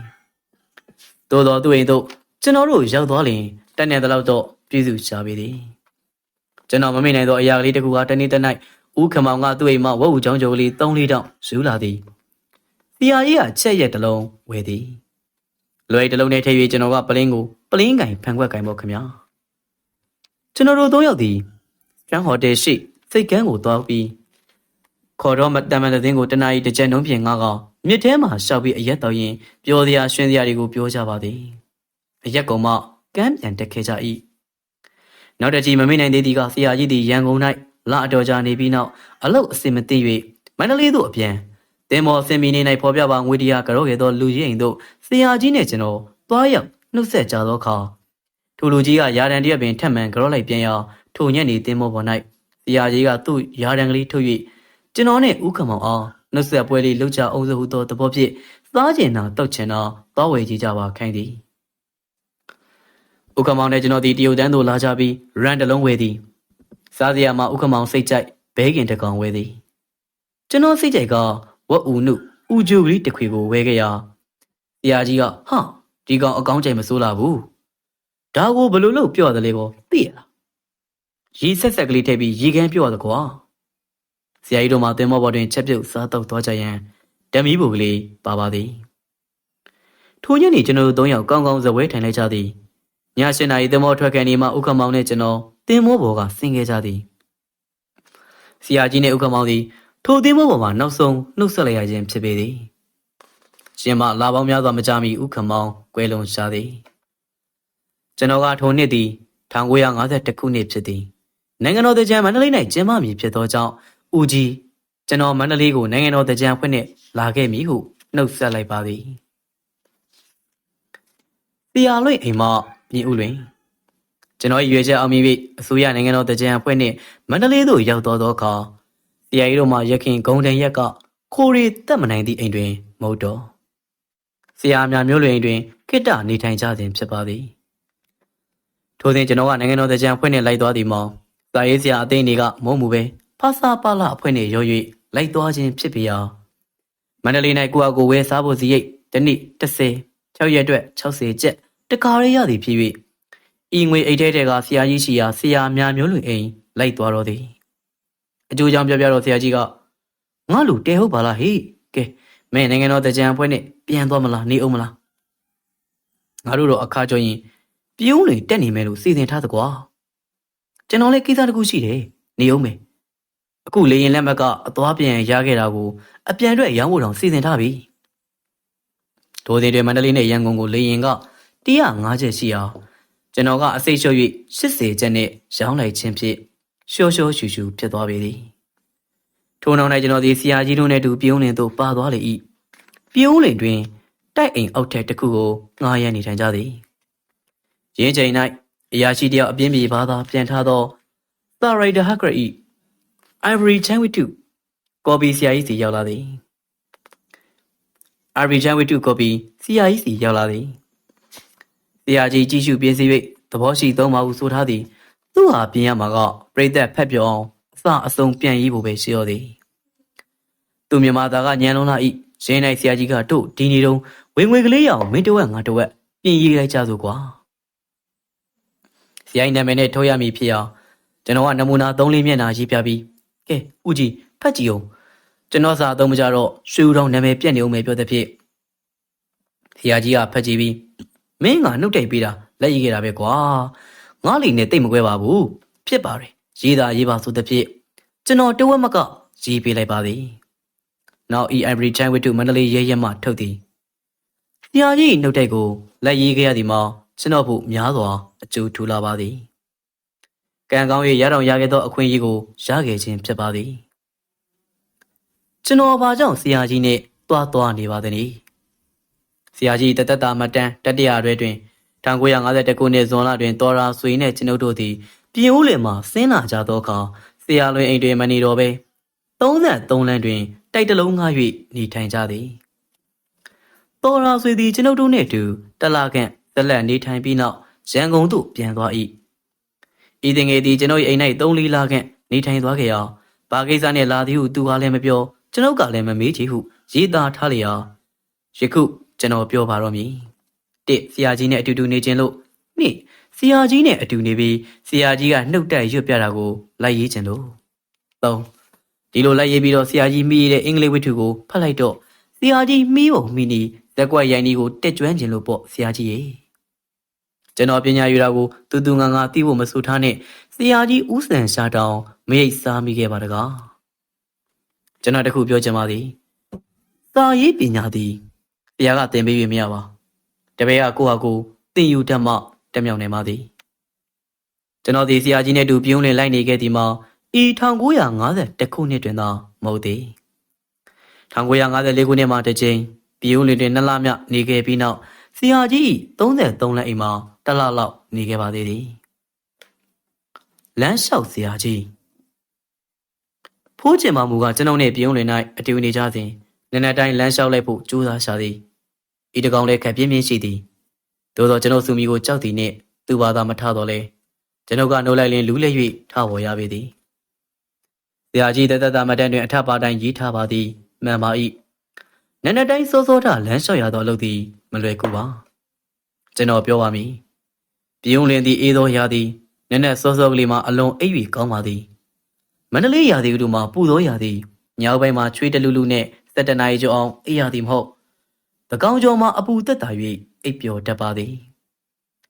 သို့တော်သူ့အိမ်သို့ကျွန်တော်တို့ရောက်သွားလျင်တက်နေသလောက်တော့ပြည့်စုံကြပေသည်ကျွန်တော်မမေ့နိုင်သောအရာကလေးတစ်ခုကတနေ့တနေ့ဦးခမောင်ကသူ့အိမ်မှဝက်ဝူချောင်းကြိုကလေး၃-၄တောင်ယူလာသည်ဆရာကြီးကချက်ရက်တစ်လုံးဝယ်သည်လွယ်တစ်လုံးနဲ့ထည့်၍ကျွန်တော်ကပလင်းကင်ဖန်ခွက်ကင်ပေါ့ခင်ဗျာကျွန်တော်တို့၃ယောက်သည်ကျန်းဟိုတယ်ရှိစိတ်ကန်းကိုသွားပြီးခေါ်တော့တမန်တဲ့ကိုတနာရီတစ်ချက်နှုံးပြင်ငါကမြစ်ထဲမှာရှောက်ပြီးအရက်တော်ရင်ပျော်စရာရွှင်စရာတွေကိုပြောကြပါသည်အရက်ကောင်မှကမ်းပြန်တက်ခဲ့ကြ၏နောက်တစ်ချိန်မမေ့နိုင်သေးသည်ကဆရာကြီးသည်ရန်ကုန်၌လအတော်ကြာနေပြီးနောက်အလုတ်အစင်မသိ၍မန္တလေးသို့အပြန်တင်မော်စင်မီနေ၌ဖော်ပြပါငွေတရားကြောခဲ့သောလူကြီးအိမ်သို့ဆရာကြီးနှင့်ကျွန်တော်သွားရောက်နှုတ်ဆက်ကြသောအခါထိုလူကြီးကယာတန်တရက်ပင်ထက်မှန်ကြောလိုက်ပြန်ရာထိုညက်နေတင်မော်ပေါ်၌ဆရာကြီးကသူ့ယာတန်ကလေးထုတ်၍ကျွန်တော်နှင့်ဦးခမောင်အောင်နှုတ်ဆက်ပွဲလေးလှုပ်ကြအောင်ဟုသောသဘောဖြင့်စားကျင်တာတောက်ချင်တာသွားဝယ်ကြည့်ကြပါခိုင်းသည်ဦးခမောင်နဲ့ကျွန်တော်ဒီတရုတ်တန်းသို့လာကြပြီးရန်တလုံးဝယ်သည်စားစရာမှာဦးခမောင်စိတ်ကြိုက်ဘဲကင်တကောင်ဝယ်သည်ကျွန်တော်စိတ်ကြိုက်ကဝက်ဦးနုဦးဂျိုကလေးတစ်ခွေကိုဝယ်ခဲ့ရာဆရာကြီးကဟာဒီကောင်အကောင်းကြိုက်မစိုးလာဘူးဒါကိုဘလို့လို့ပြောရတယ်လေပေါ့သိရလားရီဆက်ဆက်ကလေးထည့်ပြီးရေကန်းပြောရသကွာဆရာကြီးတို့မှသင်္ဘောပေါ်တွင်ချက်ပြုတ်စားတော့သွားကြရန်ဓမီဘူကလေးပါပါသည်ထိုညနေကျွန်တော်တို့၃ယောက်ကောင်းကောင်းဇပွဲထိုင်လိုက်ကြသည်ည၈နာရီသင်္ဘောထွက်ခဲ့နေမှဥက္ကမောင်နဲ့ကျွန်တော်သင်္ဘောပေါ်ကဆင်းခဲ့ကြသည်ဆရာကြီးနဲ့ဥက္ကမောင်သည်ထိုသင်္ဘောပေါ်မှာနောက်ဆုံးနှုတ်ဆက်လိုက်ရခြင်းဖြစ်ပေသည်ရှင်မလာပေါင်းများစွာမကြမီဥက္ကမောင်ကွဲလွန်ရှာသည်ကျွန်တော်ကထိုနှစ်သည်1951ခုနှစ်ဖြစ်သည်နိုင်ငံတော်တကြံမန္တလေး၌ကျင်းပမည်ဖြစ်သောကြောင့်ဦးကြီးကျွန်တော်မန္တလေးကိုနိုင်ငံတော်တကြံဖွင့်နှင့်လာခဲ့မည်ဟုနှုတ်ဆက်လိုက်ပါသည်တရားလွင့်အိမ်မှပြည်ဦးတွင်ကျွန်တော်ရွေချက်အောင်မြင်ပြီးအစိုးရနိုင်ငံတော်တကြံဖွဲ့နှင့်မန္တလေးသို့ရောက်တော်သောအခါဆရာကြီးတို့မှရခင်ဂုံတန်ရက်ကခိုးရီတက်မနိုင်သည့်အိမ်တွင်မဟုတ်တော့ ဆရာများမျိုးလွင်တွင်ခိတ္တနေထိုင်ကြစဉ်ဖြစ်ပါသည်ထိုစဉ်ကျွန်တော်ကနိုင်ငံတော်ကြံဖွဲ့နှင့်လိုက်သွားသည်မှာစာရေးဆရာအသိတွေကမုံမူပဲဖာစာပါလာအဖွဲ့နှင့်ရော၍လိုက်သွားခြင်းဖြစ်ပေရာမန္တလေး၌ကိုအကိုဝဲစားဖို့စီရိတ်တနည်း30 6ရက်အတွက်60ကျပ်တကားရရသည်ဖြစ်၍ဤငွေအိတ်ထဲကဆရာကြီးရှိရာဆရာများမျိုးလွင်အိမ်လိုက်သွားတော့သည်အကျိုးကြောင့်ပြောပြတော့ဆရာကြီးကငါလူတဲဟုတ်ပါလားဟေ့ကဲမင်းနိုင်ငံတော်ကြံအဖွဲ့နဲ့ပြန်သွားမလားနေအောင်မလားငါတို့တော့အခါကျော်ရင်ပြုံးလေတက်နေမယ်လို့စီစဉ်ထားသကွာကျွန်တော်လည်းကိစ္စတစ်ခုရှိတယ်နေအောင်မယ်အခုလေရင်လက်မကအသွားပြန်ရခဲ့တာကိုအပြန်အတွက်ရောင်းဖို့တောင်စီစဉ်ထားပြီဒိုသည်တွေမန္တလေးနဲ့ရန်ကုန်ကိုလေရင်က105ချက်ရှိအောင်ကျွန်တော်ကအစိတ်လျှော့၍80ချက်နဲ့ရောင်းလိုက်ခြင်းဖြင့်ရှော့ရှော့ရှူရှူဖြစ်သွားပေသည်ထို့နောက်၌ကျွန်တော်ဒီဆရာကြီးတို့နဲ့တူပြုံးလင်သို့ပါသွားလေ၏ပြုံးလင်တွင်တိုက်အိမ်အောက်ထက်တစ်ခုကိုငှားရမ်းနေထိုင်ကြသည်ရင်းချိန်၌အရာရှိတယောက်အပြင်းပြေပါသာပြန်ထားသောသာရိုက်တာဟကရ၏Ivory Chanwitu ကော်ပီဆရာကြီးစီရောက်လာသည် Ivory Chanwitu ကော်ပီဆရာကြီးစီရောက်လာသည်ဆရာကြီးကြည့်ရှုပြင်ဆင်၍သဘောရှိသုံးပါဟုဆိုထားသည်သူ့ဟာပြင်ရမှာကပြိသက်ဖက်ပြောအောင်အစအဆုံးပြန်ရေးဖို့ပဲရှိတော်သည်သူမြန်မာသားကညံလုံးလာ၏ရင်း၌ဆရာကြီးကတို့ဒီနေတုံးဝင်ငွေကလေးရအောင်မင်းတဝက်ငါတဝက်ပြင်ရေးလိုက်ကြစို့ကွာဆရာကြီးနာမည်နဲ့ထုတ်ရမည်ဖြစ်အောင်ကျွန်တော်ကနမူနာ3-4မျက်နှာရေးပြပြီးကဲဦးကြီးဖတ်ကြည့်အောင်ကျွန်တော်စာအသုံးမကြတော့ရွှေဦးတော်နာမည်ပြက်နေအောင်ပဲပြောတဲ့ဖြစ်ဆရာကြီးကဖတ်ကြည့်ပြီးမင်းကနှုတ်တိတ်ပေးတာလက်ရည်ခဲ့တာပဲကွာငါလီနဲ့တိတ်မကွဲပါဘူးဖြစ်ပါတယ်ရေးတာရေးပါဆိုတဲ့ဖြစ်ကျွန်တော်တဝက်မကရေးပေးလိုက်ပါသည်နောက် Ivory Chanwitu မန္တလေးရဲရဲမှထုတ်သည်ဆရာကြီးနှုတ်တိတ်ကိုလက်ရည်ခဲ့ရသည်မှာကျွန်တော်ဖို့များစွာအကျိုးထူလာပါသည်ကံကောင်း၍ရတော်ရခဲ့သောအခွင့်အရေးကိုရခဲ့ခြင်းဖြစ်ပါသည်ကျွန်တော်ဘာကြောင့်ဆရာကြီးနဲ့တွားနေပါသနည်းဆရာကြီးတသက်တာမတန်းတတိယရဲတွင်1952ခုနှစ်ဇွန်လတွင်တော်ရာဆွေနှင့်ကျွန်ုပ်တို့သည်ပြင်ဦးလင်မှဆင်းလာကြသောအခါဆရာလွင်အိမ်တွင်မနေတော့ပဲ33လမ်းတွင်တိုက်တလုံးငှား၍နေထိုင်ကြသည်တော်ရာဆွေသည်ကျွန်ုပ်တို့နှင့်အတူတလခန့်သက်လက်နေထိုင်ပြီးနောက်ရန်ကုန်သို့ပြန်သွား၏ဤတင်ငယ်သည်ကျွန်ုပ်၏အိမ်၌3-4လခန့်နေထိုင်သွားခဲ့ရာဘာကိစ္စနှင့်လာသည်ဟုသူကလည်းမပြောကျွန်ုပ်ကလည်းမမေးချေဟုရေးသားထားလျာယခုကျွန်တော်ပြောပါတော့မည်1ဆရာကြီးနဲ့အတူတူနေခြင်းလို့2ဆရာကြီးနဲ့အတူနေပြီးဆရာကြီးကနှုတ်တက်ရွတ်ပြတာကိုလိုက်ရေးခြင်းလို့3ဒီလိုလိုက်ရေးပြီးတော့ဆရာကြီးမိရတဲ့အင်္ဂလိပ်ဝတ္ထုကိုဖတ်လိုက်တော့ဆရာကြီးမိပုံမိနီဇက်ကွက်ရိုင်းဒီကိုတက်ကျွမ်းခြင်းလို့ပေါ့ဆရာကြီးရေကျွန်တော်ပညာယူတာကိုတူငါသိဖို့မဆိုထားနဲ့ဆရာကြီးဦးစံရှာတောင်မရိတ်စားမိခဲ့ပါတကားကျွန်တော်တခုပြောချင်ပါသည်စာရေးပညာသည်ဆရာကသင်ပေး၍မရပါတပည့်ကကိုယ့်ဟာကိုယ်သင်ယူတတ်မှတက်မြောက်နိုင်ပါသည်ကျွန်တော်ဒီဆရာကြီးနဲ့တူပြုံးလင်လိုက်နေခဲ့သည်မှာဤ1950ခုနှစ်တွင်သာမဟုတ်သည်1954ခုနှစ်မှာတစ်ကြိမ်ပြုံးလင်တွင်2လမြနေခဲ့ပြီးနောက်ဆရာကြီး33လအိမ်မှာ1လလောက်နေခဲ့ပါသေးသည်လမ်းလျှောက်ဆရာကြီးဖိုးကျင်မမူကကျွန်တော်နဲ့ပြုံးလင်၌အတူနေကြစဉ်နနက်တိုင်းလမ်းလျှောက်လိုက်ဖို့ကြိုးစားရှာသည်ဤတကောင်လည်းခက်ပြင်းပြင်းရှိသည်သို့သောကျွန်တော်စုမီကိုကြောက်သည်နှင့်သူဘာသာမထတော့လဲကျွန်ုပ်ကနှုတ်လိုက်လင်လူးလဲ၍ထဝော်ရပေသည်ဆရာကြီးတသက်တာမတန်းတွင်အထပ်ပါတိုင်းရေးထားပါသည်မှန်ပါ၏နနက်တိုင်းစောစောထလမ်းလျှောက်ရသောအလုပ်သည်မလွယ်ကူပါကျွန်တော်ပြောပါမည်ပြုံးလင်သည်အေးသောရာသည်နနက်စောစောကလေးမှာအလွန်အိပ်၍ကောင်းပါသည်မန္တလေးရာသီဥတုမှာပူသောရာသီညောင်ပိုင်းမှာချွေးတလူလူနဲ့7 နာရီကျော်အောင်အိပ်ရသည်မဟုတ်တကောင်ကျော်မှာအပူသက်သာ၍အိပ်ပျော်တတ်ပါသည်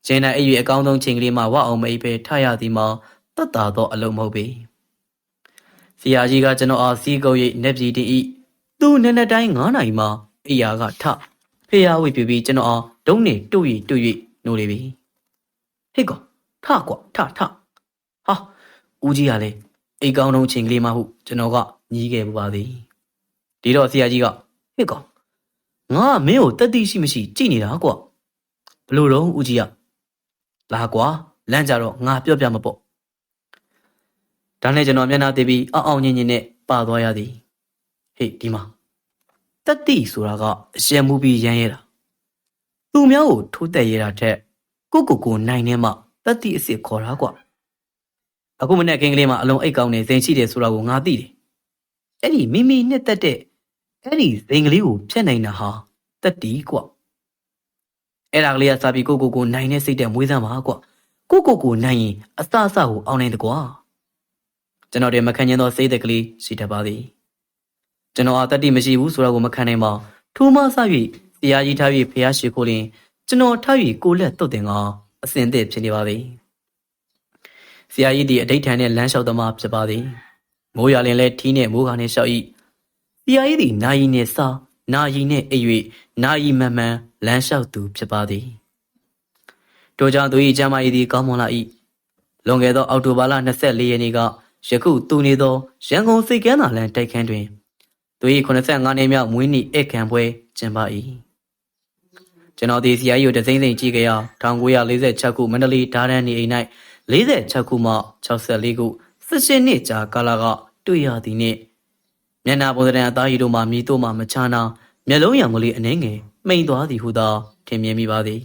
ကျင်း၌အိပ်၍အကောင်းဆုံးချိန်ကလေးမှာဝအောင်မအိပ်ပဲထရသည်မှာသက်သာသောအလုံးမဟုတ်ပေဆရာကြီးကကျွန်တော်အားစီးကုပ်၍နှက်ပြည်တင်၏သူနက်နက်တိုင်း9 နာရီမှာအိယာကထဖေးရဝိပြပြီးကျွန်တော်အားဒုံးနေတို့၍နိုးလေပြီဟေ့ကောထကွာထဟာဦးကြီးကလည်းအိတ်ကောင်းဆုံးချိန်ကလေးမှဟုကျွန်တော်ကညီးခဲ့ပူပါသည်ဒီတော့ဆရာကြီးကဟေ့ကောင်ငါမင်းကိုတက်တိရှိမရှိကြည့်နေတာကွာဘလို့တော့ဦးကြီးကလာကွာလမ်းကြတော့ငါပြောပြမပေါ့ဒါနဲ့ကျွန်တော်မျက်နှာသေးပြီးအောင်ညင်နဲ့ပါသွားရသည်ဟေ့ဒီမှာတက်တိဆိုတာကအရှက်မှုပြီးရမ်းရတာ သူများကိုထိုးတက်ရတာထက်ကိုနိုင်နေမှတတ်သည့်အစ်စ်ခေါ်တာကွာအခုမနေ့ကင်းကလေးမှာအလုံးအိတ်ကောင်းနေဇိမ်ရှိတယ်ဆိုတာကိုငါသိတယ်အဲ့ဒီမိမိနှစ်သက်တဲ့အဲ့ဒီဇိမ်ကလေးကိုဖျက်နိုင်တာဟာတတ်တီးကွာအဲ့ဒါကလေးကစာပြီးကိုနိုင်တဲ့စိတ်တဲ့မွေးစမ်းပါကွာကိုနိုင်ရင်အစကိုအောင်နိုင်တကွာကျွန်တော်တွေမခံကျင်သောစိတ်သက်ကလေးရှိတတ်ပါသည်ကျွန်တော်အတတ်တိမရှိဘူးဆိုတာကိုမခံနိုင်ပါထိုးမဆ၍တရားကြီးထား၍ဖျားရှိခိုးလင်ကျွန်တော်ထား၍ကိုလက်တုတ်တင်ကအစင်သစ်ဖြစ်နေပါသည်ဆရာကြီးဒီအဋိဌာန်နဲ့လမ်းလျှောက်သမားဖြစ်ပါသည်မိုးရွာလင်လဲထီးနဲ့မိုးကာနဲ့လျှောက်၏ဆရာကြီးဒီနာယီနဲ့စားနာယီနဲ့အိပ်၍နာယီမှန်မှန်လမ်းလျှောက်သူဖြစ်ပါသည်တို့ကြောင့်သူ၏ကျမ်းမာရေးသည်ကောင်းမွန်လာ၏လွန်ခဲ့သောအောက်တိုဘာလ24ရက်နေ့ကယခုသူနေသောရန်ကုန်စိတ်ကမ်းသာလန်တိုက်ခန်းတွင်သူ၏85နှစ်မြောက်မွေးနေ့ဧည့်ခံပွဲကျင်းပ၏ကျွန်တော်ဒီဆရာကြီးကိုတစိမ့်စိမ့်ကြည့်ကြရ1946ခုမန္တလေးဓာတ်ရန်နေအိမ်၌46ခုမှ64ခု18နှစ်ကြာကာလကတွေ့ရသည်နှင့်မျက်နှာပုံစံအသားရည်တို့မှမြည်တို့မှမချာနာမျက်လုံးရောင်ကလေးအနှဲငယ်မှိန်သွားသည်ဟုသာထင်မြင်မိပါသည်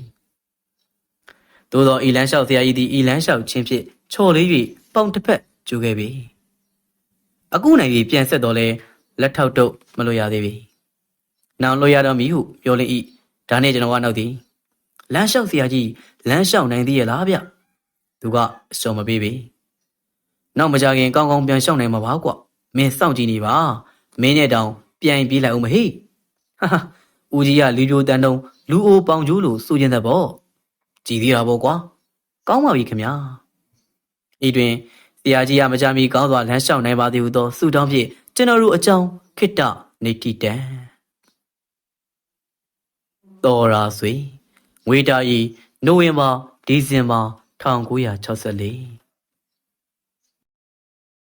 သို့သောဤလန်းလျှောက်ဆရာကြီးသည်ဤလန်းလျှောက်ခြင်းဖြင့်ချော်လေး၍ပေါင်တစ်ဖက်ကျိုးခဲ့ပြီအခုနိုင်ပြီးပြန်ဆက်တော့လဲလက်ထောက်တော့မလို့ရသေးပြီနောင်လို့ရတော့မည်ဟုပြောလေ၏ဒါနဲ့ကျွန်တော်ကနောက်သည်လမ်းလျှောက်ဆရာကြီးလမ်းလျှောက်နိုင်သေးရဲ့လားဗျသူကအစောမပေးပြီနောက်မကြခင်ကောင်းကောင်းပြန်လျှောက်နိုင်မှာပါကွမင်းစောင့်ကြည့်နေပါမင်းနဲ့တောင်ပြန်ပြေးလိုက်အောင်မဟေ့ဟာဦးကြီးကလူပြိုတန်တုံးလူအိုပေါင်ကျိုးလို့ဆိုကျင်တဲ့ပေါ့ကြည်သေးတာပေါ့ကွာကောင်းပါပြီခင်ဗျာဤတွင်ဆရာကြီးကမကြမီကောင်းစွာလမ်းလျှောက်နိုင်ပါသည်ဟုသောဆုတောင်းဖြင့်ကျွန်တော်တို့အကြောင်းခိတ္တနေတိတံတော်ရာဆွေငွေတာရီနိုဝင်ဘာဒီဇင်ဘာ1964